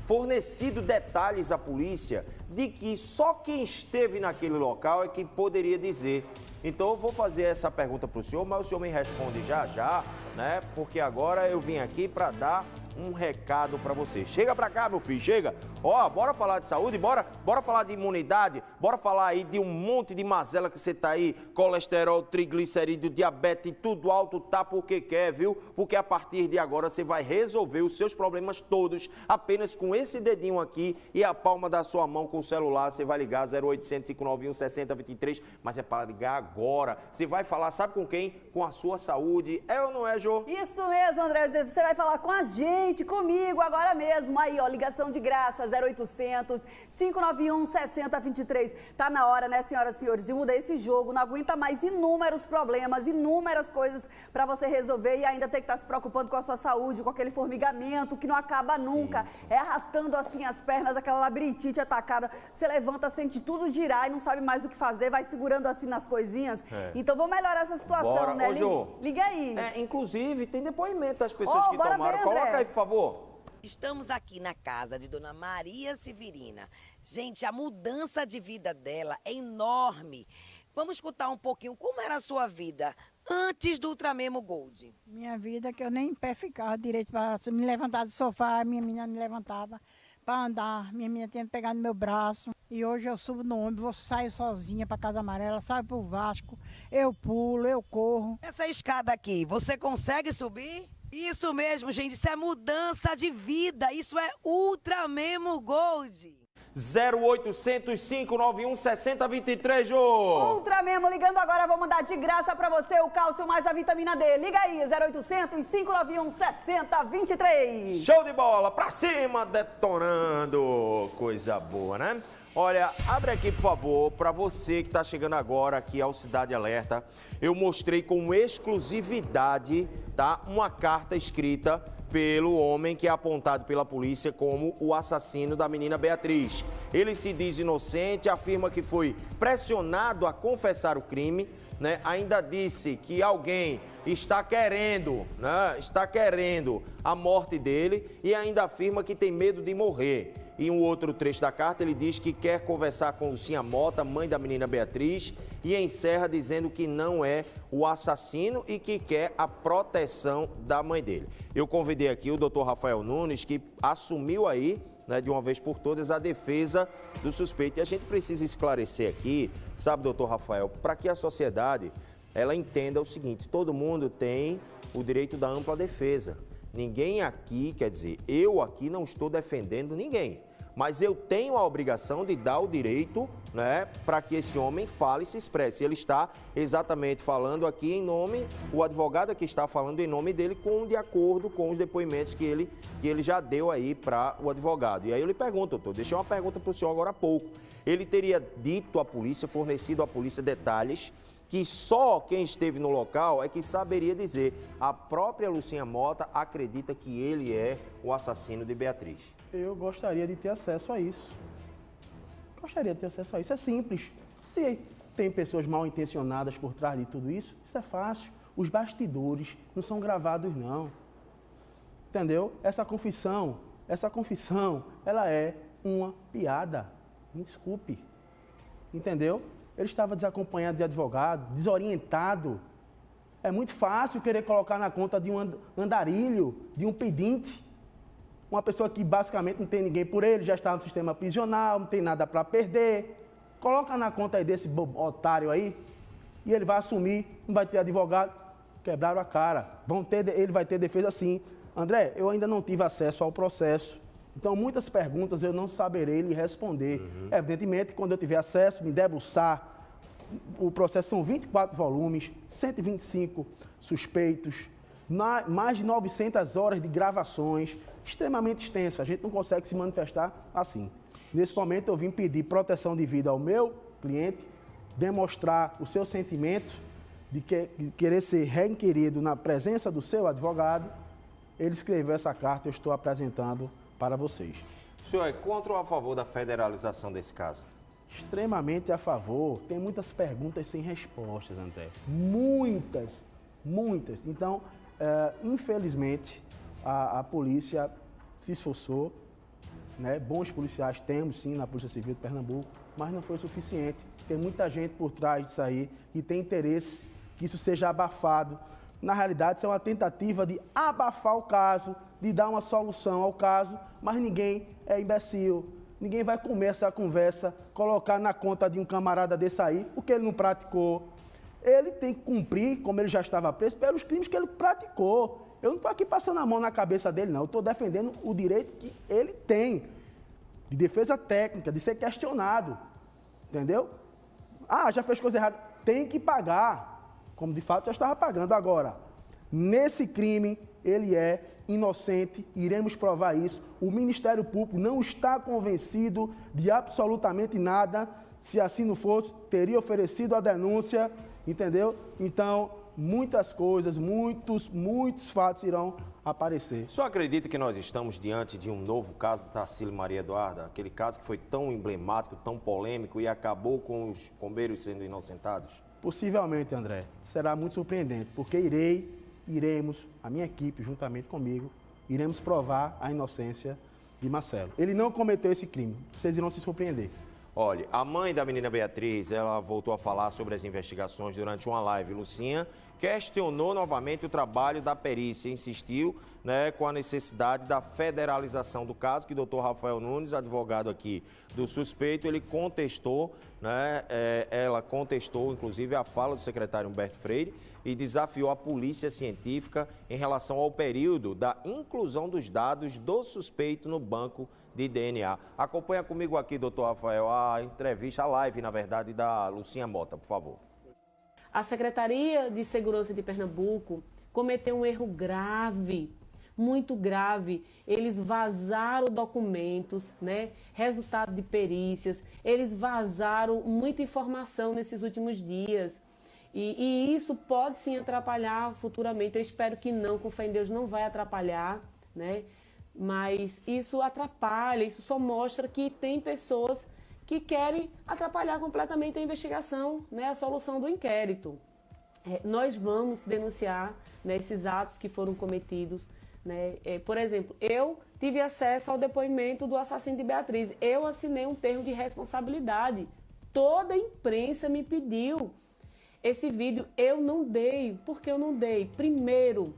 fornecido detalhes à polícia de que só quem esteve naquele local é que poderia dizer. Então eu vou fazer essa pergunta para o senhor, mas o senhor me responde já, né? Porque agora eu vim aqui para dar um recado para você. Chega para cá, meu filho, chega. Ó, bora falar de saúde, bora falar de imunidade, bora falar aí de um monte de mazela que você tá aí, colesterol, triglicerídeo, diabetes, tudo alto, tá porque quer, viu? Porque a partir de agora você vai resolver os seus problemas todos apenas com esse dedinho aqui e a palma da sua mão com o celular. Você vai ligar 0800 591 6023, mas é para ligar agora. Você vai falar, sabe com quem? Com a sua saúde. É ou não é, Jô? Isso mesmo, André. Você vai falar com a gente, comigo, agora mesmo. Aí, ó, ligação de graça, 0800 591 6023. Tá na hora, né, senhoras e senhores, de mudar esse jogo. Não aguenta mais inúmeros problemas, inúmeras coisas para você resolver e ainda ter que estar se preocupando com a sua saúde, com aquele formigamento que não acaba nunca. Isso. É arrastando assim as pernas, aquela labirintite atacada. Você levanta, sente tudo girar e não sabe mais o que fazer, vai segurando assim nas coisinhas. Então vamos melhorar essa situação, bora, né? Ô, Jô, liga aí. Inclusive, tem depoimento das pessoas que tomaram. Coloca aí, por favor. Estamos aqui na casa de Dona Maria Severina. Gente, a mudança de vida dela é enorme. Vamos escutar um pouquinho como era a sua vida antes do Ultramemo Gold. Minha vida que eu nem em pé ficava direito para me levantar do sofá, minha menina me levantava para andar, minha menina tinha que pegar no meu braço. E hoje eu subo no ônibus, saio sozinha para Casa Amarela, saio para o Vasco, eu pulo, eu corro. Essa escada aqui, você consegue subir? Isso mesmo, gente, isso é mudança de vida, isso é Ultramemo Gold. 0800 591 6023, Jô. Ultramemo, ligando agora, vou mandar de graça pra você o cálcio mais a vitamina D. Liga aí, 0800 591 6023. Show de bola, pra cima, detonando. Coisa boa, né? Olha, abre aqui, por favor, para você que está chegando agora aqui ao Cidade Alerta. Eu mostrei com exclusividade, tá, uma carta escrita pelo homem que é apontado pela polícia como o assassino da menina Beatriz. Ele se diz inocente, afirma que foi pressionado a confessar o crime, né? Ainda disse que alguém está querendo, né? Está querendo a morte dele e ainda afirma que tem medo de morrer. Em um outro trecho da carta, ele diz que quer conversar com Lucinha Mota, mãe da menina Beatriz, e encerra dizendo que não é o assassino e que quer a proteção da mãe dele. Eu convidei aqui o doutor Rafael Nunes, que assumiu aí, né, de uma vez por todas, a defesa do suspeito. E a gente precisa esclarecer aqui, sabe, doutor Rafael, para que a sociedade ela entenda o seguinte: todo mundo tem o direito da ampla defesa. Ninguém aqui, quer dizer, eu aqui não estou defendendo ninguém, mas eu tenho a obrigação de dar o direito, né, para que esse homem fale e se expresse. Ele está exatamente falando aqui em nome, o advogado aqui está falando em nome dele, de acordo com os depoimentos que ele já deu aí para o advogado. E aí eu lhe pergunto, doutor, deixei uma pergunta para o senhor agora há pouco. Ele teria dito à polícia, fornecido à polícia detalhes que só quem esteve no local é que saberia dizer. A própria Lucinha Mota acredita que ele é o assassino de Beatriz. Eu gostaria de ter acesso a isso. Gostaria de ter acesso a isso. É simples. Se tem pessoas mal intencionadas por trás de tudo isso, isso é fácil. Os bastidores não são gravados, não. Entendeu? Essa confissão, ela é uma piada. Me desculpe. Entendeu? Ele estava desacompanhado de advogado, desorientado. É muito fácil querer colocar na conta de um andarilho, de um pedinte. Uma pessoa que basicamente não tem ninguém por ele, já está no sistema prisional, não tem nada para perder. Coloca na conta aí desse otário aí e ele vai assumir, não vai ter advogado. Quebraram a cara. Ele vai ter defesa sim. André, eu ainda não tive acesso ao processo. Então, muitas perguntas eu não saberei lhe responder. Evidentemente, quando eu tiver acesso, me debruçar, o processo são 24 volumes, 125 suspeitos, mais de 900 horas de gravações, extremamente extenso. A gente não consegue se manifestar assim. Nesse momento, eu vim pedir proteção de vida ao meu cliente, demonstrar o seu sentimento de querer ser requerido na presença do seu advogado, ele escreveu essa carta e eu estou apresentando para vocês. O senhor é contra ou a favor da federalização desse caso? Extremamente a favor. Tem muitas perguntas sem respostas, André. Muitas. Então, infelizmente, a polícia se esforçou, né? Bons policiais temos, sim, na Polícia Civil de Pernambuco, mas não foi suficiente. Tem muita gente por trás disso aí que tem interesse que isso seja abafado. Na realidade, isso é uma tentativa de abafar o caso, de dar uma solução ao caso, mas ninguém é imbecil. Ninguém vai comer essa conversa, colocar na conta de um camarada desse aí, porque ele não praticou. Ele tem que cumprir, como ele já estava preso, pelos crimes que ele praticou. Eu não estou aqui passando a mão na cabeça dele, não. Eu estou defendendo o direito que ele tem, de defesa técnica, de ser questionado. Entendeu? Ah, já fez coisa errada. Tem que pagar, como de fato já estava pagando. Agora, nesse crime, ele é inocente, iremos provar isso. O Ministério Público não está convencido de absolutamente nada. Se assim não fosse, teria oferecido a denúncia, entendeu? Então, muitas coisas, muitos fatos irão aparecer. O senhor acredita que nós estamos diante de um novo caso da Tarsila Maria Eduarda? Aquele caso que foi tão emblemático, tão polêmico e acabou com os bombeiros sendo inocentados? Possivelmente, André. Será muito surpreendente, porque iremos, a minha equipe, juntamente comigo, iremos provar a inocência de Marcelo. Ele não cometeu esse crime. Vocês irão se surpreender. Olha, a mãe da menina Beatriz, ela voltou a falar sobre as investigações durante uma live. Lucinha questionou novamente o trabalho da perícia, insistiu, né, com a necessidade da federalização do caso, que o doutor Rafael Nunes, advogado aqui do suspeito, ele contestou, né, ela contestou, inclusive, a fala do secretário Humberto Freire e desafiou a polícia científica em relação ao período da inclusão dos dados do suspeito no banco de DNA. Acompanha comigo aqui, doutor Rafael, a entrevista, a live, na verdade, da Lucinha Mota, por favor. A Secretaria de Segurança de Pernambuco cometeu um erro grave, muito grave. Eles vazaram documentos, né? Resultado de perícias, eles vazaram muita informação nesses últimos dias. E isso pode sim atrapalhar futuramente. Eu espero que não, com fé em Deus não vai atrapalhar, né? Mas isso atrapalha, isso só mostra que tem pessoas que querem atrapalhar completamente a investigação, né, a solução do inquérito. Nós vamos denunciar, né, esses atos que foram cometidos. Né? Por exemplo, eu tive acesso ao depoimento do assassino de Beatriz. Eu assinei um termo de responsabilidade. Toda a imprensa me pediu esse vídeo. Eu não dei. Por que eu não dei? Primeiro,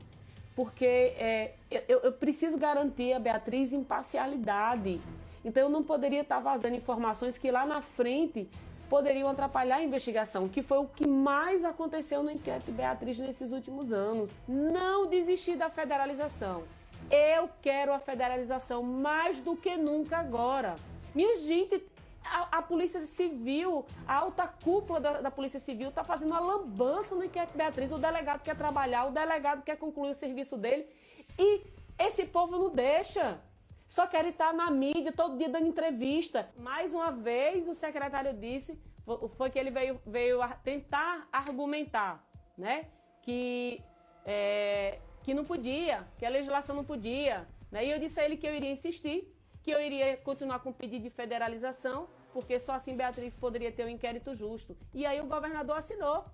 porque eu preciso garantir a Beatriz imparcialidade. Então, eu não poderia estar vazando informações que lá na frente poderiam atrapalhar a investigação, que foi o que mais aconteceu no inquérito de Beatriz nesses últimos anos. Não desistir da federalização. Eu quero a federalização mais do que nunca agora. Minha gente, a Polícia Civil, a alta cúpula da Polícia Civil está fazendo uma lambança no inquérito de Beatriz. O delegado quer trabalhar, o delegado quer concluir o serviço dele e esse povo não deixa. Só querem estar na mídia, todo dia dando entrevista. Mais uma vez, o secretário disse, foi que ele veio tentar argumentar, né? Que não podia, que a legislação não podia. Né? E eu disse a ele que eu iria insistir, que eu iria continuar com o pedido de federalização, porque só assim Beatriz poderia ter um inquérito justo. E aí o governador assinou.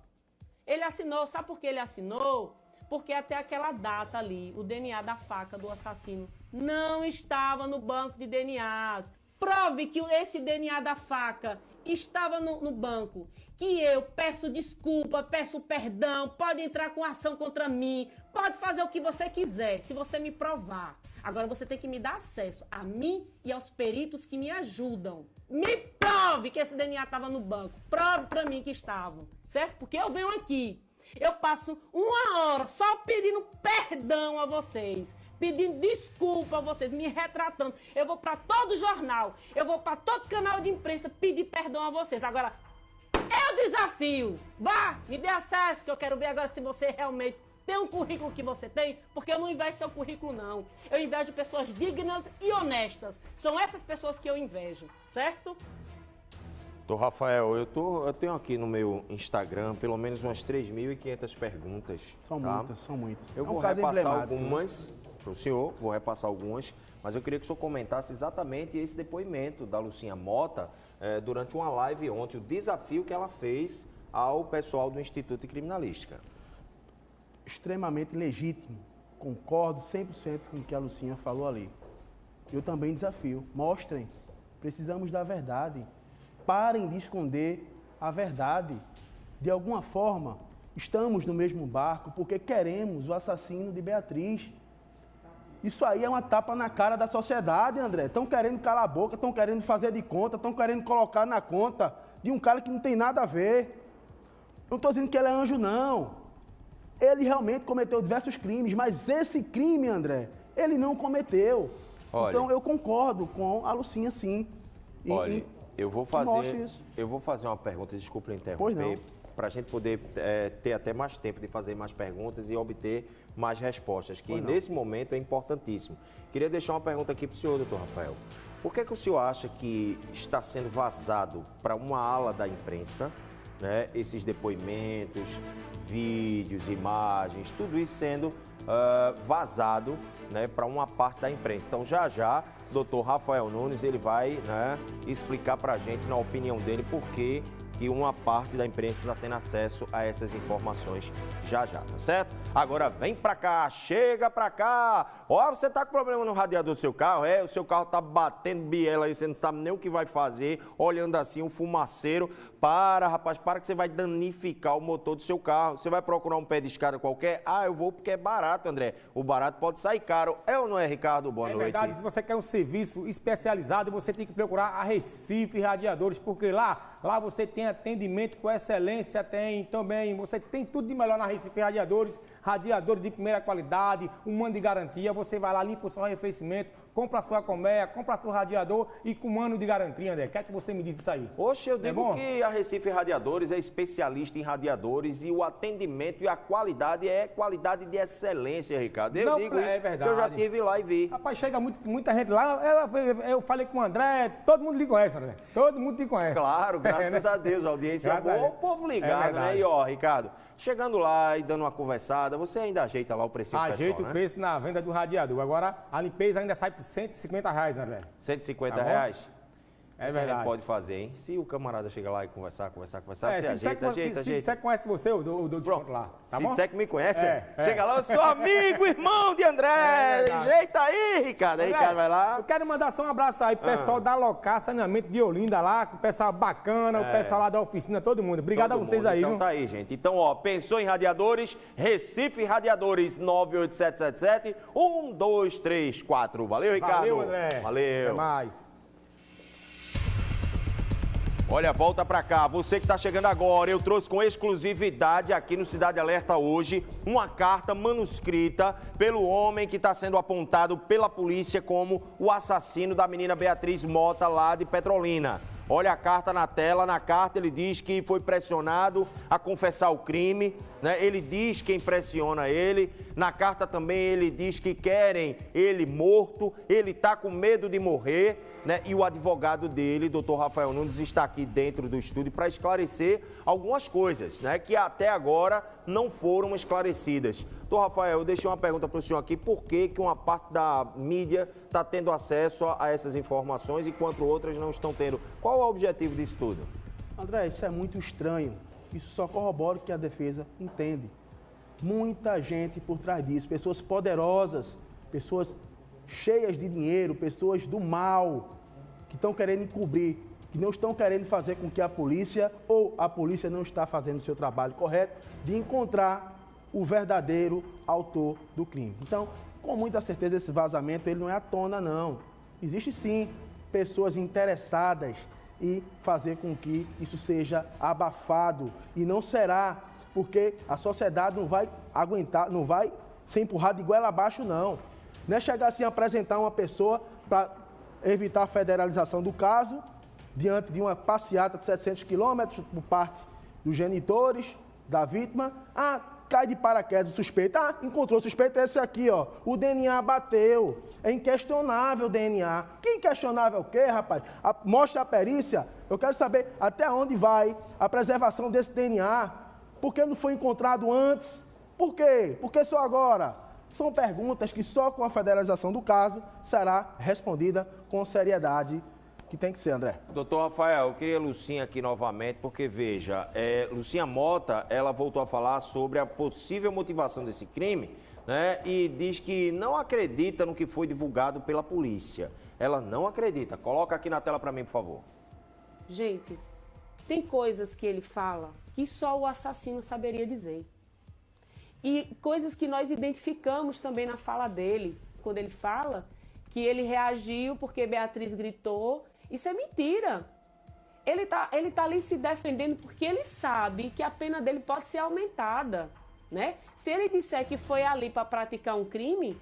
Ele assinou, sabe por que ele assinou? Porque até aquela data ali, o DNA da faca do assassino não estava no banco de DNAs. Prove que esse DNA da faca estava no banco. Que eu peço desculpa, peço perdão, pode entrar com ação contra mim, pode fazer o que você quiser, se você me provar. Agora você tem que me dar acesso a mim e aos peritos que me ajudam. Me prove que esse DNA estava no banco. Prove para mim que estavam, certo? Porque eu venho aqui. Eu passo uma hora só pedindo perdão a vocês, pedindo desculpa a vocês, me retratando. Eu vou para todo jornal, eu vou para todo canal de imprensa pedir perdão a vocês. Agora, eu desafio, vá, me dê acesso, que eu quero ver agora se você realmente tem um currículo que você tem, porque eu não invejo seu currículo, não. Eu invejo pessoas dignas e honestas. São essas pessoas que eu invejo, certo? Doutor Rafael, eu tenho aqui no meu Instagram pelo menos umas 3.500 perguntas. São tá? muitas, são muitas. Eu É um vou caso repassar emblemático, algumas para o senhor, vou repassar algumas, mas eu queria que o senhor comentasse exatamente esse depoimento da Lucinha Mota durante uma live ontem, o desafio que ela fez ao pessoal do Instituto de Criminalística. Extremamente legítimo. Concordo 100% com o que a Lucinha falou ali. Eu também desafio. Mostrem. Precisamos da verdade. Parem de esconder a verdade. De alguma forma, estamos no mesmo barco porque queremos o assassino de Beatriz. Isso aí é uma tapa na cara da sociedade, André. Estão querendo calar a boca, estão querendo fazer de conta, estão querendo colocar na conta de um cara que não tem nada a ver. Não estou dizendo que ele é anjo, não. Ele realmente cometeu diversos crimes, mas esse crime, André, ele não cometeu. Olha, então eu concordo com a Lucinha, sim. Olha, eu vou fazer uma pergunta, desculpa interromper, para a gente poder ter até mais tempo de fazer mais perguntas e obter mais respostas, que nesse momento é importantíssimo. Queria deixar uma pergunta aqui para o senhor, doutor Rafael. Por que o senhor acha que está sendo vazado para uma ala da imprensa, né, esses depoimentos, vídeos, imagens, tudo isso sendo vazado, né, para uma parte da imprensa? Então, já, doutor Rafael Nunes, ele vai, né, explicar para a gente, na opinião dele, por que uma parte da imprensa está tendo acesso a essas informações já, tá certo? Agora vem pra cá, chega pra cá. Ó, você tá com problema no radiador do seu carro? O seu carro tá batendo biela aí, você não sabe nem o que vai fazer, olhando assim, um fumaceiro. Para, rapaz, para que você vai danificar o motor do seu carro. Você vai procurar um pé de escada qualquer? Eu vou porque é barato, André. O barato pode sair caro. É ou não é, Ricardo? Boa noite. É verdade, se você quer um serviço especializado, você tem que procurar a Recife Radiadores, porque lá você tem atendimento com excelência, tem também, você tem tudo de melhor na Recife Radiadores, radiadores de primeira qualidade, um ano de garantia, você vai lá, limpa o seu arrefecimento, compra a sua colmeia, compra seu radiador e com um ano de garantia, André. O que é que você me diz disso aí? Oxe, eu digo que a Recife Radiadores é especialista em radiadores e o atendimento e a qualidade é qualidade de excelência, Ricardo. Eu digo isso verdade. Que eu já estive lá e vi. Rapaz, chega muita gente lá, eu falei com o André, todo mundo lhe conhece, André. Todo mundo lhe conhece. Claro, graças a Deus, a audiência é boa, o povo ligado, né? E ó, Ricardo, chegando lá e dando uma conversada, você ainda ajeita lá o preço pessoal, ajeita o preço na venda do radiador. Agora, a limpeza ainda sai por R$150, André. R$150? É verdade. Pode fazer, hein? Se o camarada chegar lá e conversar, você ajeita. Se disser que conhece você, eu dou desconto lá. Tá se bom? disser que me conhece, chega lá, eu sou amigo, irmão de André. Ajeita aí, Ricardo. Aí, Ricardo, vai lá. Eu quero mandar só um abraço aí pro pessoal da Locar Saneamento de Olinda lá, o pessoal bacana, o pessoal lá da oficina, todo mundo. Obrigado a vocês aí, então viu? Tá aí, gente. Então, ó, pensou em radiadores? Recife Radiadores 98777-1234. Valeu, Ricardo. Valeu, André. Valeu. Até mais. Olha, volta pra cá. Você que tá chegando agora, eu trouxe com exclusividade aqui no Cidade Alerta hoje uma carta manuscrita pelo homem que está sendo apontado pela polícia como o assassino da menina Beatriz Mota lá de Petrolina. Olha a carta na tela. Na carta ele diz que foi pressionado a confessar o crime, né? Ele diz quem pressiona ele. Na carta também ele diz que querem ele morto, ele tá com medo de morrer, né? E o advogado dele, doutor Rafael Nunes, está aqui dentro do estúdio para esclarecer algumas coisas, né? Que até agora não foram esclarecidas. Doutor Rafael, eu deixei uma pergunta para o senhor aqui. Por que uma parte da mídia está tendo acesso a essas informações enquanto outras não estão tendo? Qual é o objetivo disso tudo? André, isso é muito estranho. Isso só corrobora o que a defesa entende. Muita gente por trás disso, pessoas poderosas, pessoas cheias de dinheiro, pessoas do mal, que estão querendo encobrir, que não estão querendo fazer com que a polícia não está fazendo o seu trabalho correto de encontrar o verdadeiro autor do crime. Então, com muita certeza, esse vazamento ele não é à tona, não. Existe sim pessoas interessadas em fazer com que isso seja abafado e não será, porque a sociedade não vai aguentar, não vai ser empurrada de goela abaixo, não. Não é chegar assim a apresentar uma pessoa para evitar a federalização do caso, diante de uma passeata de 700 quilômetros por parte dos genitores da vítima. cai de paraquedas o suspeito. Ah, encontrou o suspeito, é esse aqui, ó. O DNA bateu. É inquestionável o DNA. Que inquestionável o quê, rapaz? Mostra a perícia. Eu quero saber até onde vai a preservação desse DNA. Por que não foi encontrado antes? Por quê? Por que só agora? São perguntas que só com a federalização do caso será respondida com seriedade que tem que ser, André. Doutor Rafael, eu queria Lucinha aqui novamente, porque veja, Lucinha Mota, ela voltou a falar sobre a possível motivação desse crime, né? E diz que não acredita no que foi divulgado pela polícia. Ela não acredita. Coloca aqui na tela para mim, por favor. Gente, tem coisas que ele fala que só o assassino saberia dizer. E coisas que nós identificamos também na fala dele, quando ele fala que ele reagiu porque Beatriz gritou. Isso é mentira. Ele tá ali se defendendo porque ele sabe que a pena dele pode ser aumentada, né? Se ele disser que foi ali para praticar um crime,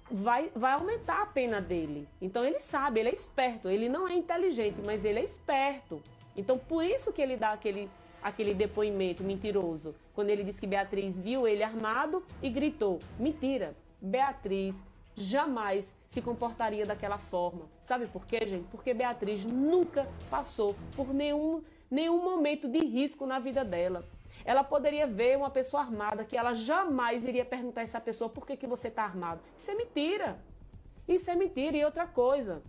vai aumentar a pena dele. Então ele sabe, ele é esperto. Ele não é inteligente, mas ele é esperto. Então por isso que ele dá aquele depoimento mentiroso. Quando ele diz que Beatriz viu ele armado e gritou. Mentira. Beatriz jamais se comportaria daquela forma. Sabe por quê, gente? Porque Beatriz nunca passou por nenhum momento de risco na vida dela. Ela poderia ver uma pessoa armada que ela jamais iria perguntar a essa pessoa por que você está armado. Isso é mentira. Isso é mentira. E outra coisa,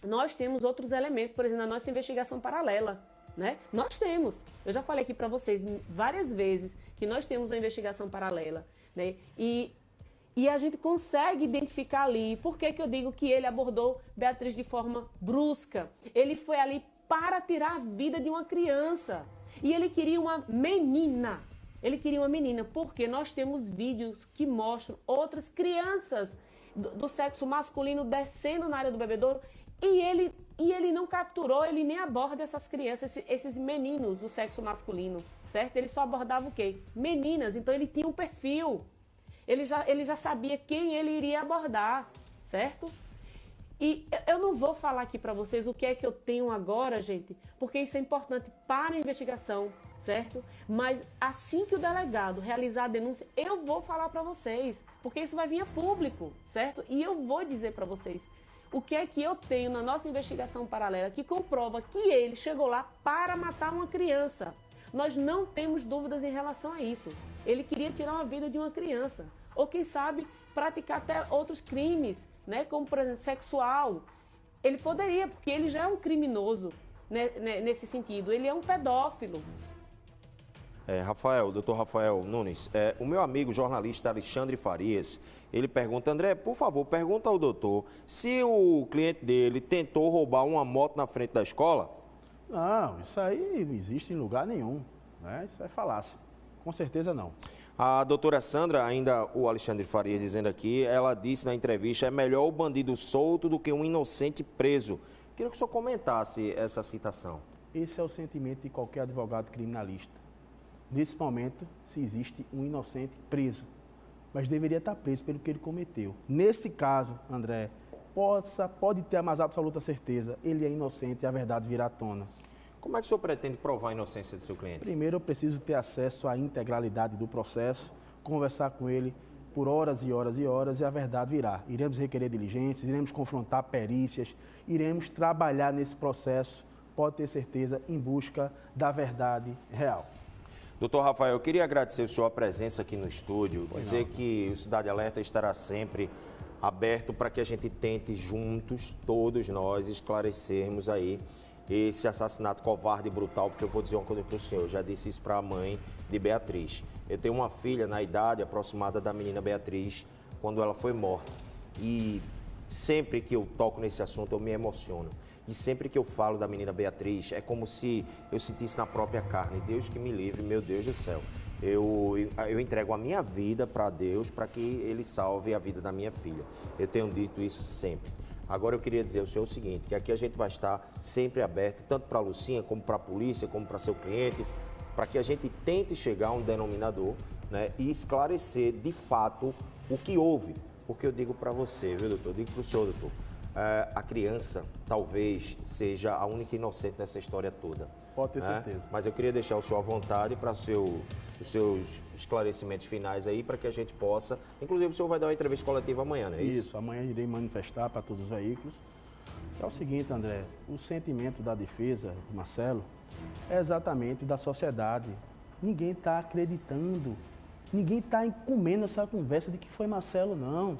nós temos outros elementos, por exemplo, na nossa investigação paralela, né? Nós temos. Eu já falei aqui para vocês várias vezes que nós temos uma investigação paralela, né? E a gente consegue identificar ali. Por que eu digo que ele abordou Beatriz de forma brusca? Ele foi ali para tirar a vida de uma criança. E ele queria uma menina. Ele queria uma menina, porque nós temos vídeos que mostram outras crianças do sexo masculino descendo na área do bebedouro e ele não capturou, ele nem aborda essas crianças, esses meninos do sexo masculino, certo? Ele só abordava o quê? Meninas. Então ele tinha um perfil. Ele já sabia quem ele iria abordar, certo? E eu não vou falar aqui para vocês o que é que eu tenho agora, gente, porque isso é importante para a investigação, certo? Mas assim que o delegado realizar a denúncia, eu vou falar para vocês, porque isso vai vir a público, certo? E eu vou dizer para vocês o que é que eu tenho na nossa investigação paralela que comprova que ele chegou lá para matar uma criança. Nós não temos dúvidas em relação a isso. Ele queria tirar uma vida de uma criança. Ou quem sabe praticar até outros crimes, né? Como por exemplo sexual. Ele poderia, porque ele já é um criminoso, né? Nesse sentido. Ele é um pedófilo. Doutor Rafael Nunes, o meu amigo jornalista Alexandre Farias, ele pergunta, André, por favor, pergunta ao doutor se o cliente dele tentou roubar uma moto na frente da escola. Não, isso aí não existe em lugar nenhum, né? Isso é falácia. Com certeza não. A doutora Sandra, ainda o Alexandre Farias dizendo aqui, ela disse na entrevista, é melhor o bandido solto do que um inocente preso. Queria que o senhor comentasse essa citação. Esse é o sentimento de qualquer advogado criminalista. Nesse momento, se existe um inocente preso, mas deveria estar preso pelo que ele cometeu. Nesse caso, André, pode ter a mais absoluta certeza, ele é inocente e a verdade virá à tona. Como é que o senhor pretende provar a inocência do seu cliente? Primeiro, eu preciso ter acesso à integralidade do processo, conversar com ele por horas e horas e horas e a verdade virá. Iremos requerer diligências, iremos confrontar perícias, iremos trabalhar nesse processo, pode ter certeza, em busca da verdade real. Doutor Rafael, eu queria agradecer a sua presença aqui no estúdio, dizer que o Cidade Alerta estará sempre aberto para que a gente tente juntos, todos nós, esclarecermos aí esse assassinato covarde e brutal, porque eu vou dizer uma coisa para o senhor, eu já disse isso para a mãe de Beatriz. Eu tenho uma filha na idade aproximada da menina Beatriz, quando ela foi morta. E sempre que eu toco nesse assunto, eu me emociono. E sempre que eu falo da menina Beatriz, é como se eu sentisse na própria carne. Deus que me livre, meu Deus do céu. Eu entrego a minha vida para Deus, para que Ele salve a vida da minha filha. Eu tenho dito isso sempre. Agora eu queria dizer ao senhor o seguinte, que aqui a gente vai estar sempre aberto, tanto para a Lucinha, como para a polícia, como para seu cliente, para que a gente tente chegar a um denominador, né, e esclarecer de fato o que houve. Porque eu digo para você, viu, doutor? Digo para o senhor, doutor. a criança talvez seja a única inocente dessa história toda. Pode ter certeza. Mas eu queria deixar o senhor à vontade para os seus esclarecimentos finais aí, para que a gente possa... Inclusive, o senhor vai dar uma entrevista coletiva amanhã, não é isso? Isso, amanhã irei manifestar para todos os veículos. É o seguinte, André, o sentimento da defesa de Marcelo é exatamente da sociedade. Ninguém está acreditando, ninguém está comendo essa conversa de que foi Marcelo, não.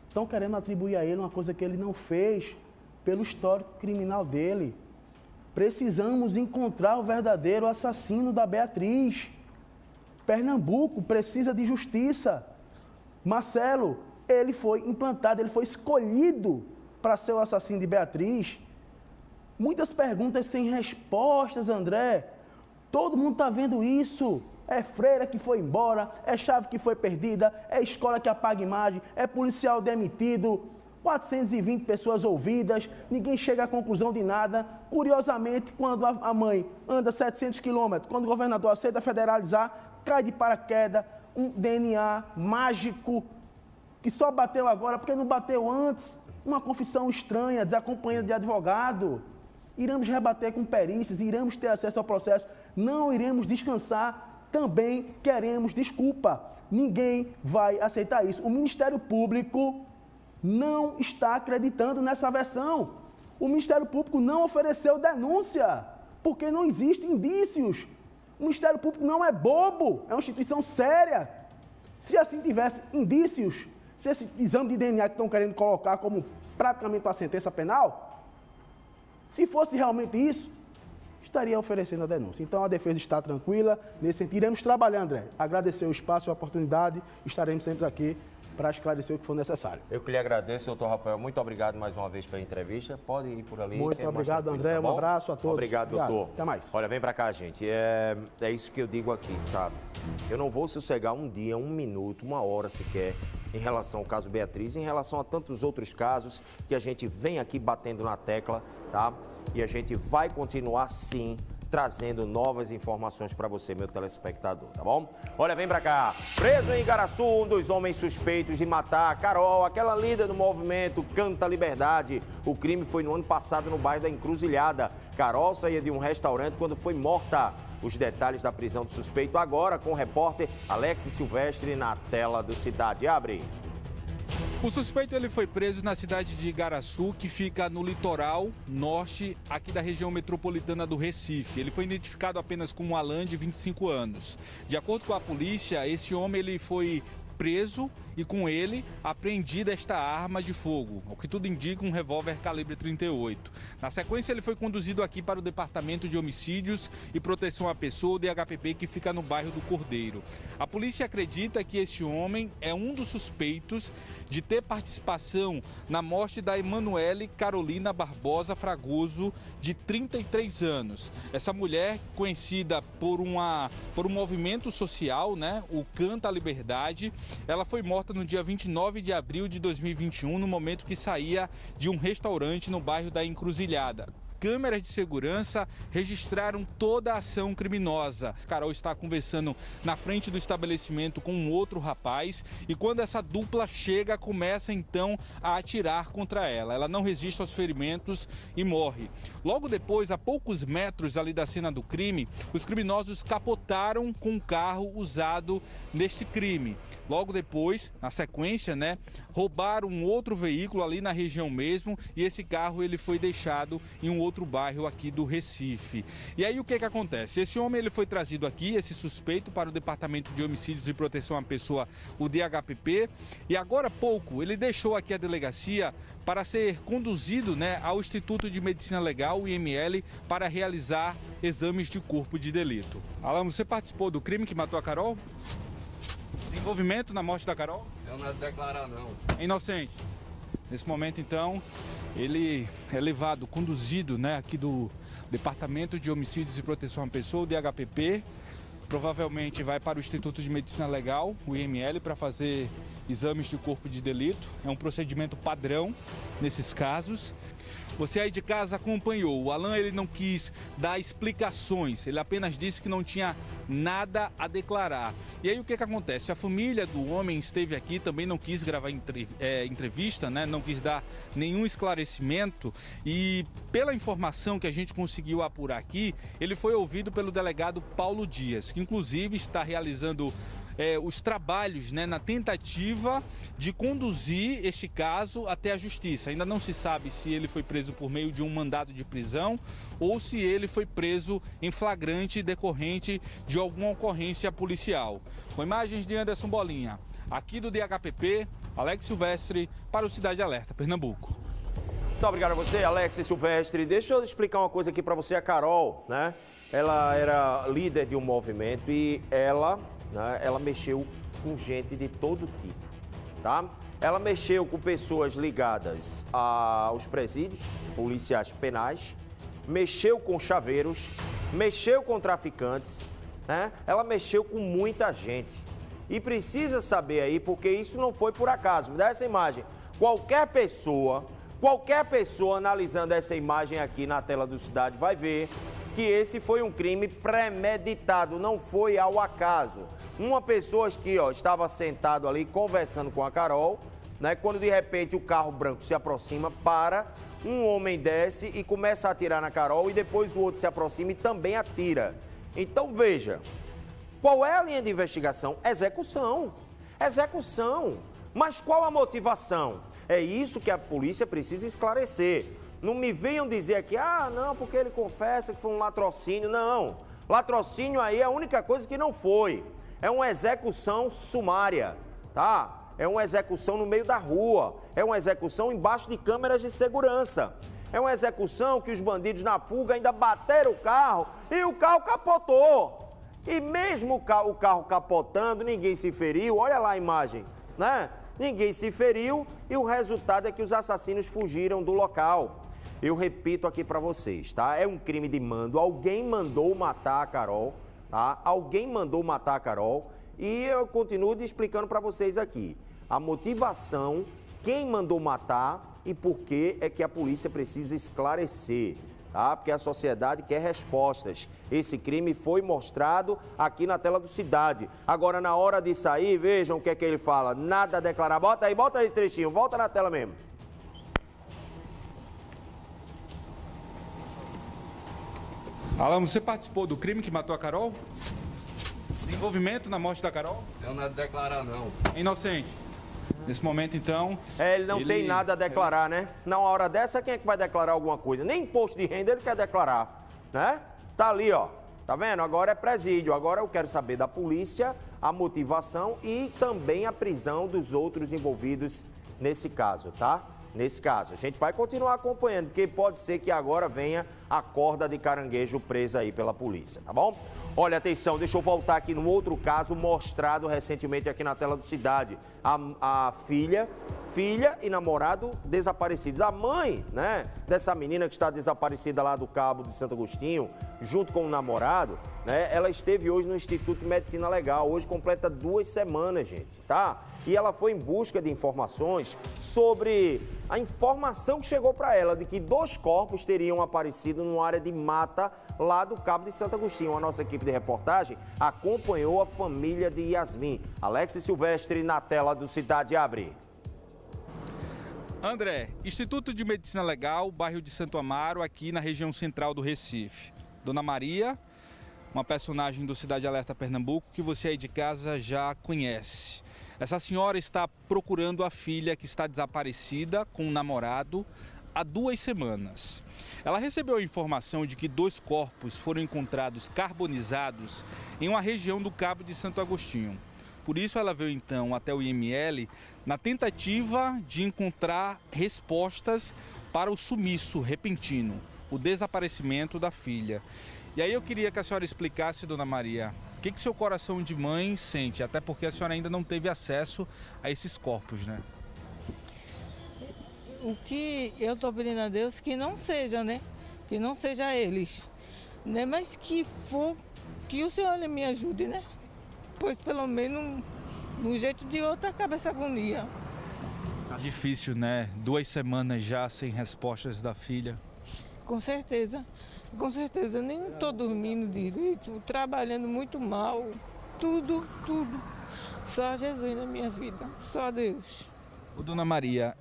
Estão querendo atribuir a ele uma coisa que ele não fez, pelo histórico criminal dele. Precisamos encontrar o verdadeiro assassino da Beatriz. Pernambuco precisa de justiça. Marcelo, ele foi implantado, ele foi escolhido para ser o assassino de Beatriz. Muitas perguntas sem respostas, André. Todo mundo está vendo isso. É freira que foi embora, é chave que foi perdida, é escola que apaga imagem, é policial demitido, 420 pessoas ouvidas, ninguém chega à conclusão de nada. Curiosamente, quando a mãe anda 700 quilômetros, quando o governador aceita federalizar, cai de paraquedas, um DNA mágico, que só bateu agora, porque não bateu antes. Uma confissão estranha, desacompanhada de advogado. Iremos rebater com perícias, iremos ter acesso ao processo, não iremos descansar. Também queremos desculpa. Ninguém vai aceitar isso. O Ministério Público não está acreditando nessa versão. O Ministério Público não ofereceu denúncia, porque não existem indícios. O Ministério Público não é bobo, é uma instituição séria. Se assim tivesse indícios, se esse exame de DNA que estão querendo colocar como praticamente uma sentença penal, se fosse realmente isso, estaria oferecendo a denúncia. Então, a defesa está tranquila, nesse sentido, iremos trabalhar, André. Agradecer o espaço e a oportunidade, estaremos sempre aqui para esclarecer o que for necessário. Eu que lhe agradeço, doutor Rafael, muito obrigado mais uma vez pela entrevista. Pode ir por ali. Muito obrigado, André, tá, um abraço a todos. Obrigado, doutor. Até mais. Olha, vem para cá, gente. É isso que eu digo aqui, sabe? Eu não vou sossegar um dia, um minuto, uma hora sequer, em relação ao caso Beatriz, em relação a tantos outros casos que a gente vem aqui batendo na tecla, tá? E a gente vai continuar, sim, trazendo novas informações para você, meu telespectador, tá bom? Olha, vem pra cá. Preso em Igaraçu, um dos homens suspeitos de matar a Carol, aquela líder do movimento Canta Liberdade. O crime foi no ano passado no bairro da Encruzilhada. Carol saía de um restaurante quando foi morta. Os detalhes da prisão do suspeito agora com o repórter Alex Silvestre na tela do Cidade. Abre. O suspeito ele foi preso na cidade de Igaraçu, que fica no litoral norte aqui da região metropolitana do Recife. Ele foi identificado apenas como Alan, de 25 anos. De acordo com a polícia, esse homem ele foi preso e com ele apreendida esta arma de fogo, o que tudo indica um revólver calibre 38. Na sequência, ele foi conduzido aqui para o Departamento de Homicídios e Proteção à Pessoa, o DHPP, que fica no bairro do Cordeiro. A polícia acredita que esse homem é um dos suspeitos de ter participação na morte da Emanuele Carolina Barbosa Fragoso, de 33 anos. Essa mulher, conhecida por um movimento social, né, o Canta Liberdade, ela foi morta no dia 29 de abril de 2021, no momento que saía de um restaurante no bairro da Encruzilhada. Câmeras de segurança registraram toda a ação criminosa. Carol está conversando na frente do estabelecimento com um outro rapaz e quando essa dupla chega, começa então a atirar contra ela. Ela não resiste aos ferimentos e morre. Logo depois, a poucos metros ali da cena do crime, os criminosos capotaram com um carro usado neste crime. Logo depois, na sequência, roubaram um outro veículo ali na região mesmo e esse carro ele foi deixado em um outro bairro aqui do Recife. E aí o que acontece? Esse homem ele foi trazido aqui, esse suspeito, para o Departamento de Homicídios e Proteção à Pessoa, o DHPP, e agora há pouco ele deixou aqui a delegacia para ser conduzido ao Instituto de Medicina Legal, o IML, para realizar exames de corpo de delito. Alan, você participou do crime que matou a Carol? Tem envolvimento na morte da Carol? Eu não declarar, não. É inocente. Nesse momento, então, ele é levado, conduzido aqui do Departamento de Homicídios e Proteção à Pessoa, o DHPP. Provavelmente vai para o Instituto de Medicina Legal, o IML, para fazer exames de corpo de delito. É um procedimento padrão nesses casos. Você aí de casa acompanhou. O Alan, ele não quis dar explicações, ele apenas disse que não tinha nada a declarar. E aí o que acontece? A família do homem esteve aqui, também não quis gravar entrevista, né? Não quis dar nenhum esclarecimento, e pela informação que a gente conseguiu apurar aqui, ele foi ouvido pelo delegado Paulo Dias, que inclusive está realizando os trabalhos, né, na tentativa de conduzir este caso até a justiça. Ainda não se sabe se ele foi preso por meio de um mandado de prisão ou se ele foi preso em flagrante decorrente de alguma ocorrência policial. Com imagens de Anderson Bolinha, aqui do DHPP, Alex Silvestre, para o Cidade Alerta, Pernambuco. Muito obrigado a você, Alex Silvestre. Deixa eu explicar uma coisa aqui para você. A Carol, né? Ela era líder de um movimento e ela mexeu com gente de todo tipo, tá? Ela mexeu com pessoas ligadas aos presídios, policiais penais, mexeu com chaveiros, mexeu com traficantes, né? Ela mexeu com muita gente. E precisa saber aí, porque isso não foi por acaso. Me dá essa imagem. Qualquer pessoa analisando essa imagem aqui na tela do Cidade vai ver que esse foi um crime premeditado, não foi ao acaso. Uma pessoa que estava sentado ali conversando com a Carol, né, quando de repente o carro branco se aproxima, um homem desce e começa a atirar na Carol e depois o outro se aproxima e também atira. Então veja, qual é a linha de investigação? Execução. Execução. Mas qual a motivação? É isso que a polícia precisa esclarecer. Não me venham dizer aqui, não, porque ele confessa que foi um latrocínio. Não, latrocínio aí é a única coisa que não foi. É uma execução sumária, tá? É uma execução no meio da rua. É uma execução embaixo de câmeras de segurança. É uma execução que os bandidos na fuga ainda bateram o carro e o carro capotou. E mesmo o carro capotando, ninguém se feriu. Olha lá a imagem, né? Ninguém se feriu e o resultado é que os assassinos fugiram do local. Eu repito aqui para vocês, tá? É um crime de mando. Alguém mandou matar a Carol, tá? Alguém mandou matar a Carol e eu continuo explicando para vocês aqui. A motivação, quem mandou matar e por que é que a polícia precisa esclarecer, tá? Porque a sociedade quer respostas. Esse crime foi mostrado aqui na tela do Cidade. Agora, na hora de sair, vejam o que é que ele fala. Nada a declarar. Bota aí esse trechinho. Volta na tela mesmo. Alan, você participou do crime que matou a Carol? De envolvimento na morte da Carol? Não, nada a declarar, não. Inocente. Nesse momento, então... Ele não tem nada a declarar, né? Na hora dessa, quem é que vai declarar alguma coisa? Nem imposto de renda ele quer declarar, né? Tá ali, ó. Tá vendo? Agora é presídio. Agora eu quero saber da polícia a motivação e também a prisão dos outros envolvidos nesse caso, tá? Nesse caso. A gente vai continuar acompanhando, porque pode ser que agora venha a corda de caranguejo presa aí pela polícia, tá bom? Olha, atenção, deixa eu voltar aqui num outro caso mostrado recentemente aqui na tela do Cidade. A filha e namorado desaparecidos. A mãe, né, dessa menina que está desaparecida lá do Cabo de Santo Agostinho, junto com o namorado, né, ela esteve hoje no Instituto de Medicina Legal. Hoje completa 2 semanas, gente, tá? E ela foi em busca de informações sobre a informação que chegou para ela de que 2 corpos teriam aparecido numa área de mata lá do Cabo de Santo Agostinho. A nossa equipe de reportagem acompanhou a família de Yasmin. Alex Silvestre na tela do Cidade Abre. André, Instituto de Medicina Legal, bairro de Santo Amaro, aqui na região central do Recife. Dona Maria, uma personagem do Cidade Alerta Pernambuco que você aí de casa já conhece. Essa senhora está procurando a filha que está desaparecida com o namorado há 2 semanas. Ela recebeu a informação de que 2 corpos foram encontrados carbonizados em uma região do Cabo de Santo Agostinho. Por isso ela veio então até o IML na tentativa de encontrar respostas para o sumiço repentino, o desaparecimento da filha. E aí eu queria que a senhora explicasse, Dona Maria, o que seu coração de mãe sente, até porque a senhora ainda não teve acesso a esses corpos, né? O que eu estou pedindo a Deus que não seja, né? Que não seja eles, né? Mas que o Senhor me ajude, né? Pois pelo menos, de um jeito ou de outro, acaba essa agonia. A Difícil, né? 2 semanas já sem respostas da filha. Com certeza, nem estou dormindo direito, trabalhando muito mal, tudo. Só Jesus na minha vida, só Deus. Ô, Dona Maria,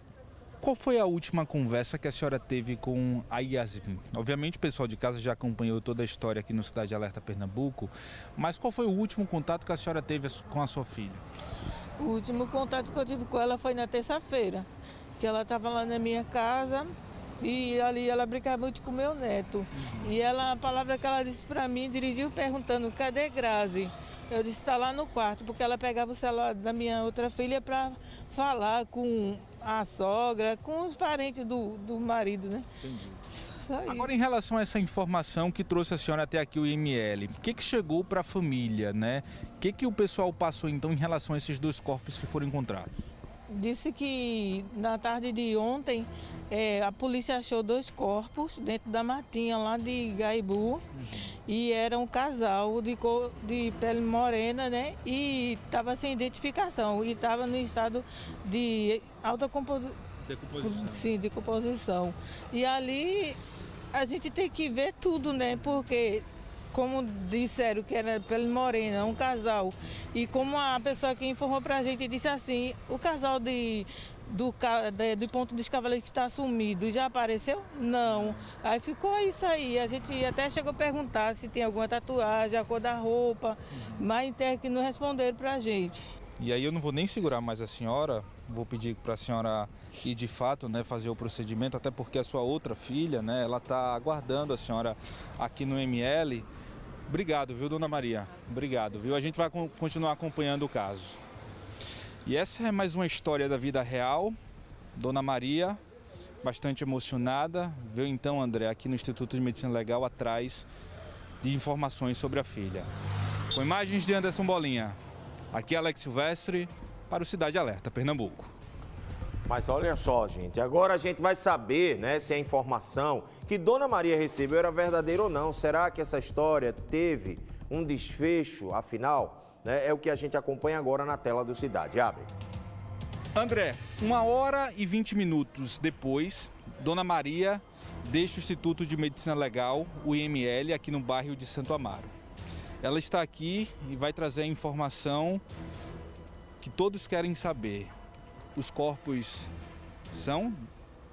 qual foi a última conversa que a senhora teve com a Yasmin? Obviamente o pessoal de casa já acompanhou toda a história aqui no Cidade Alerta Pernambuco, mas qual foi o último contato que a senhora teve com a sua filha? O último contato que eu tive com ela foi na terça-feira, que ela estava lá na minha casa e ali ela brincava muito com meu neto. E ela, a palavra que ela disse para mim, dirigiu perguntando, cadê Grazi? Eu disse, está lá no quarto, porque ela pegava o celular da minha outra filha para falar com a sogra, com os parentes do marido, né? Entendi. Agora, em relação a essa informação que trouxe a senhora até aqui, o IML, o que chegou para a família, né? O que o pessoal passou, então, em relação a esses 2 corpos que foram encontrados? Disse que na tarde de ontem a polícia achou 2 corpos dentro da matinha lá de Gaibu e era um casal de pele morena, né? E estava sem identificação e estava no estado de alta decomposição. E ali a gente tem que ver tudo, né? Porque como disseram que era pele morena, um casal, e como a pessoa que informou pra gente disse assim, o casal do ponto dos Cavaleiros que está sumido, já apareceu? Não. Aí ficou isso aí, a gente até chegou a perguntar se tem alguma tatuagem, a cor da roupa, mas até que não responderam pra gente. E aí eu não vou nem segurar mais a senhora, vou pedir para a senhora ir de fato, né, fazer o procedimento, até porque a sua outra filha, né, ela está aguardando a senhora aqui no ML. Obrigado, viu, Dona Maria? Obrigado, viu? A gente vai continuar acompanhando o caso. E essa é mais uma história da vida real. Dona Maria, bastante emocionada, veio então, André, aqui no Instituto de Medicina Legal, atrás de informações sobre a filha. Com imagens de Anderson Bolinha, aqui é Alex Silvestre, para o Cidade Alerta, Pernambuco. Mas olha só, gente, agora a gente vai saber, né, se a informação que Dona Maria recebeu era verdadeira ou não. Será que essa história teve um desfecho, afinal? Né, é o que a gente acompanha agora na tela do Cidade. Abre. André, 1h20 depois, Dona Maria deixa o Instituto de Medicina Legal, o IML, aqui no bairro de Santo Amaro. Ela está aqui e vai trazer a informação que todos querem saber. Os corpos são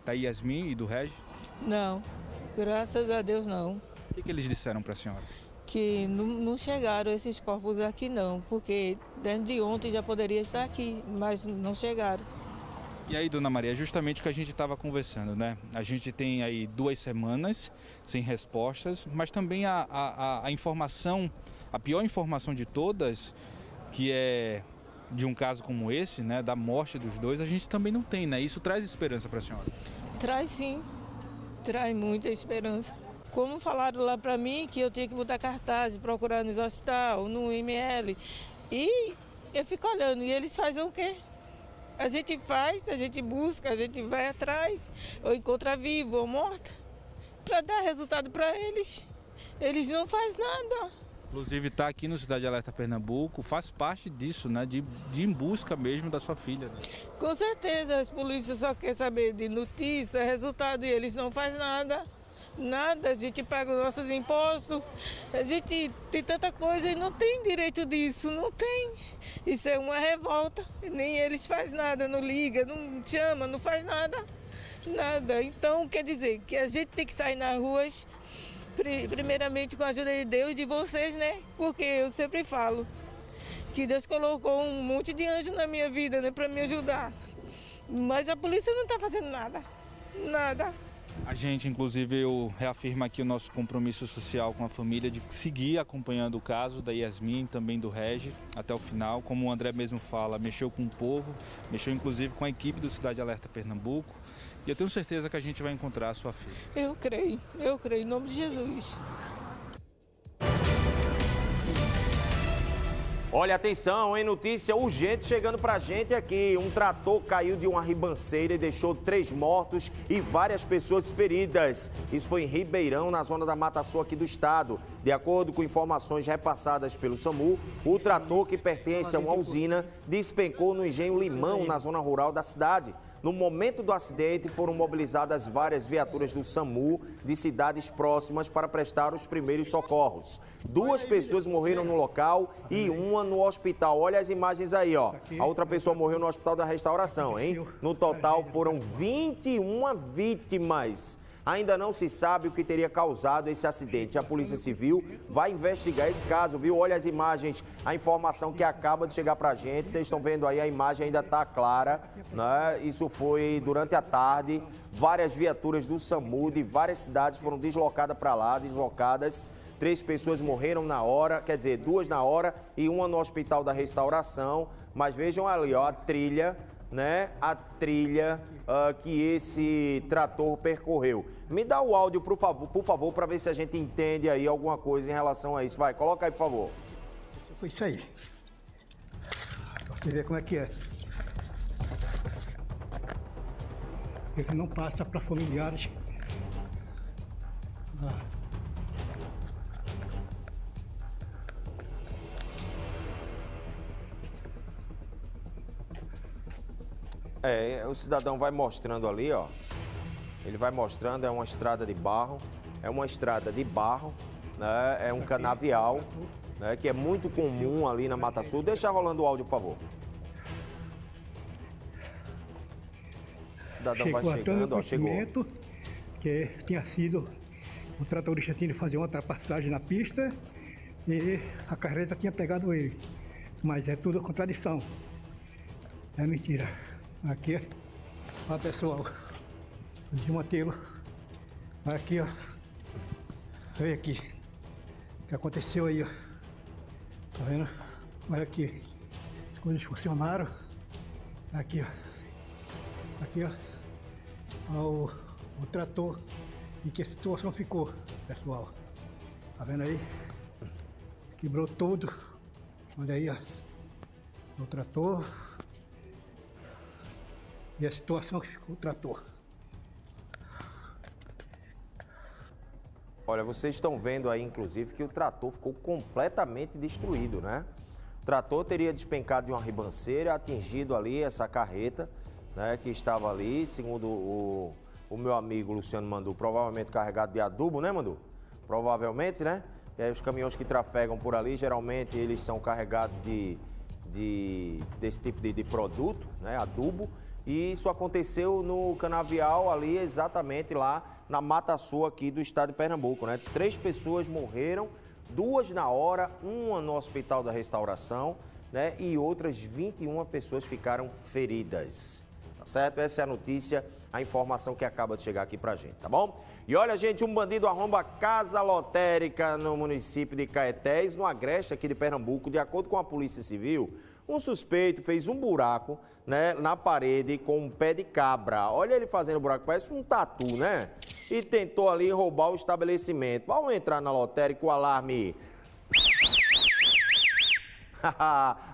da Yasmin e do Regi? Não, graças a Deus não. O que eles disseram para a senhora? Que não chegaram esses corpos aqui não, porque desde ontem já poderia estar aqui, mas não chegaram. E aí, Dona Maria, justamente o que a gente estava conversando, né? A gente tem aí 2 semanas sem respostas, mas também a informação, a pior informação de todas, que é de um caso como esse, né, da morte dos 2, a gente também não tem, né? Isso traz esperança para a senhora? Traz sim, traz muita esperança. Como falaram lá para mim que eu tinha que botar cartaz, procurar nos hospitais, no IML, e eu fico olhando, e eles fazem o quê? A gente faz, a gente busca, a gente vai atrás, ou encontra vivo ou morto, para dar resultado para eles. Eles não fazem nada. Inclusive está aqui no Cidade Alerta Pernambuco, faz parte disso, né? De ir em busca mesmo da sua filha. Né? Com certeza, as polícias só querem saber de notícia, resultado, e eles não fazem nada. Nada, a gente paga os nossos impostos, a gente tem tanta coisa e não tem direito disso, não tem. Isso é uma revolta, nem eles fazem nada, não liga, não chama, não faz nada, nada. Então, quer dizer que a gente tem que sair nas ruas, primeiramente com a ajuda de Deus e de vocês, né? Porque eu sempre falo que Deus colocou um monte de anjo na minha vida, né, para me ajudar. Mas a polícia não está fazendo nada, nada. A gente, inclusive, eu reafirmo aqui o nosso compromisso social com a família de seguir acompanhando o caso da Yasmin, também do Regi, até o final. Como o André mesmo fala, mexeu com o povo, mexeu inclusive com a equipe do Cidade Alerta Pernambuco. E eu tenho certeza que a gente vai encontrar a sua filha. Eu creio, em nome de Jesus. Olha, atenção, hein? Notícia urgente chegando pra gente aqui. Um trator caiu de uma ribanceira e deixou 3 mortos e várias pessoas feridas. Isso foi em Ribeirão, na zona da Mata Sul aqui do estado. De acordo com informações repassadas pelo SAMU, o trator, que pertence a uma usina, despencou no engenho Limão, na zona rural da cidade. No momento do acidente, foram mobilizadas várias viaturas do SAMU de cidades próximas para prestar os primeiros socorros. 2 pessoas morreram no local e uma no hospital. Olha as imagens aí, ó. A outra pessoa morreu no Hospital da Restauração, hein? No total, foram 21 vítimas. Ainda não se sabe o que teria causado esse acidente. A Polícia Civil vai investigar esse caso, viu? Olha as imagens, a informação que acaba de chegar pra gente. Vocês estão vendo aí, a imagem ainda tá clara, né? Isso foi durante a tarde. Várias viaturas do SAMU de várias cidades foram deslocadas para lá, 3 pessoas morreram na hora, quer dizer, 2 na hora e uma no Hospital da Restauração. Mas vejam ali, ó, a trilha, né? A trilha que esse trator percorreu. Me dá o áudio, por favor, para ver se a gente entende aí alguma coisa em relação a isso. Vai, coloca aí, por favor. Foi isso aí. Pra você ver como é que é. Ele não passa para familiares. O cidadão vai mostrando ali, ó. Ele vai mostrando, é uma estrada de barro, né? É um canavial, né? Que é muito comum ali na Mata Sul. Deixa rolando o áudio, por favor. O cidadão vai chegando, ó, chegou. Que tinha sido, o tratorista tinha de fazer uma ultrapassagem na pista e a carreta tinha pegado ele. Mas é tudo contradição. É mentira. Aqui, ó, pessoal, desmantelo. Aqui, ó. Olha aqui. O que aconteceu aí, ó. Tá vendo? Olha aqui. As coisas funcionaram. Aqui, ó. Aqui, ó. O trator. E que situação ficou, pessoal. Tá vendo aí? Quebrou tudo. Olha aí, ó. O trator. E a situação que ficou o trator. Olha, vocês estão vendo aí, inclusive, que o trator ficou completamente destruído, né? O trator teria despencado de uma ribanceira, atingido ali essa carreta, né, que estava ali, segundo o meu amigo Luciano Mandu, provavelmente carregado de adubo, né, Mandu? Provavelmente, né? E aí os caminhões que trafegam por ali, geralmente eles são carregados desse tipo de produto, né, adubo. E isso aconteceu no canavial ali, exatamente lá na Mata Sul aqui do estado de Pernambuco, né? 3 pessoas morreram, 2 na hora, uma no Hospital da Restauração, né? E outras 21 pessoas ficaram feridas, tá certo? Essa é a notícia, a informação que acaba de chegar aqui pra gente, tá bom? E olha, gente, um bandido arromba casa lotérica no município de Caetés, no Agreste aqui de Pernambuco. De acordo com a Polícia Civil, um suspeito fez um buraco, né, na parede com um pé de cabra. Olha ele fazendo o buraco, parece um tatu, né? E tentou ali roubar o estabelecimento. Ao entrar na lotérica, o alarme...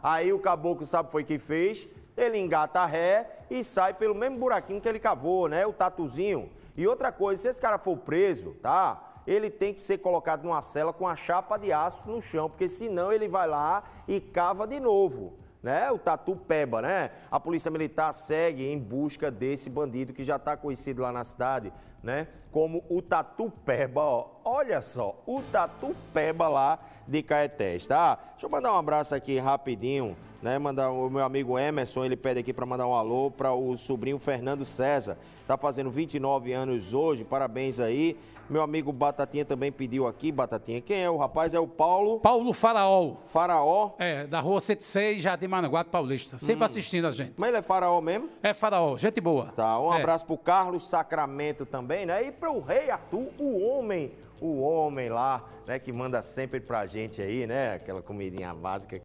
Aí o caboclo sabe o que foi que fez? Ele engata a ré e sai pelo mesmo buraquinho que ele cavou, né? O tatuzinho. E outra coisa, se esse cara for preso, tá? Ele tem que ser colocado numa cela com a chapa de aço no chão, porque senão ele vai lá e cava de novo, né? O Tatu Peba, né? A Polícia Militar segue em busca desse bandido que já está conhecido lá na cidade, né? Como o Tatu Peba, ó. Olha só, o Tatu Peba lá de Caetés, tá? Deixa eu mandar um abraço aqui rapidinho, né? Mandar o meu amigo Emerson, ele pede aqui para mandar um alô para o sobrinho Fernando César. Tá fazendo 29 anos hoje, parabéns aí. Meu amigo Batatinha também pediu aqui, Batatinha. Quem é o rapaz? É o Paulo? Paulo Faraó. Faraó? É, da rua 106, Jardim Managuape Paulista. Sempre assistindo a gente. Mas ele é faraó mesmo? É faraó, gente boa. Tá, um abraço pro Carlos Sacramento também, né? E pro Rei Arthur, o homem lá, né? Que manda sempre pra gente aí, né? Aquela comidinha básica.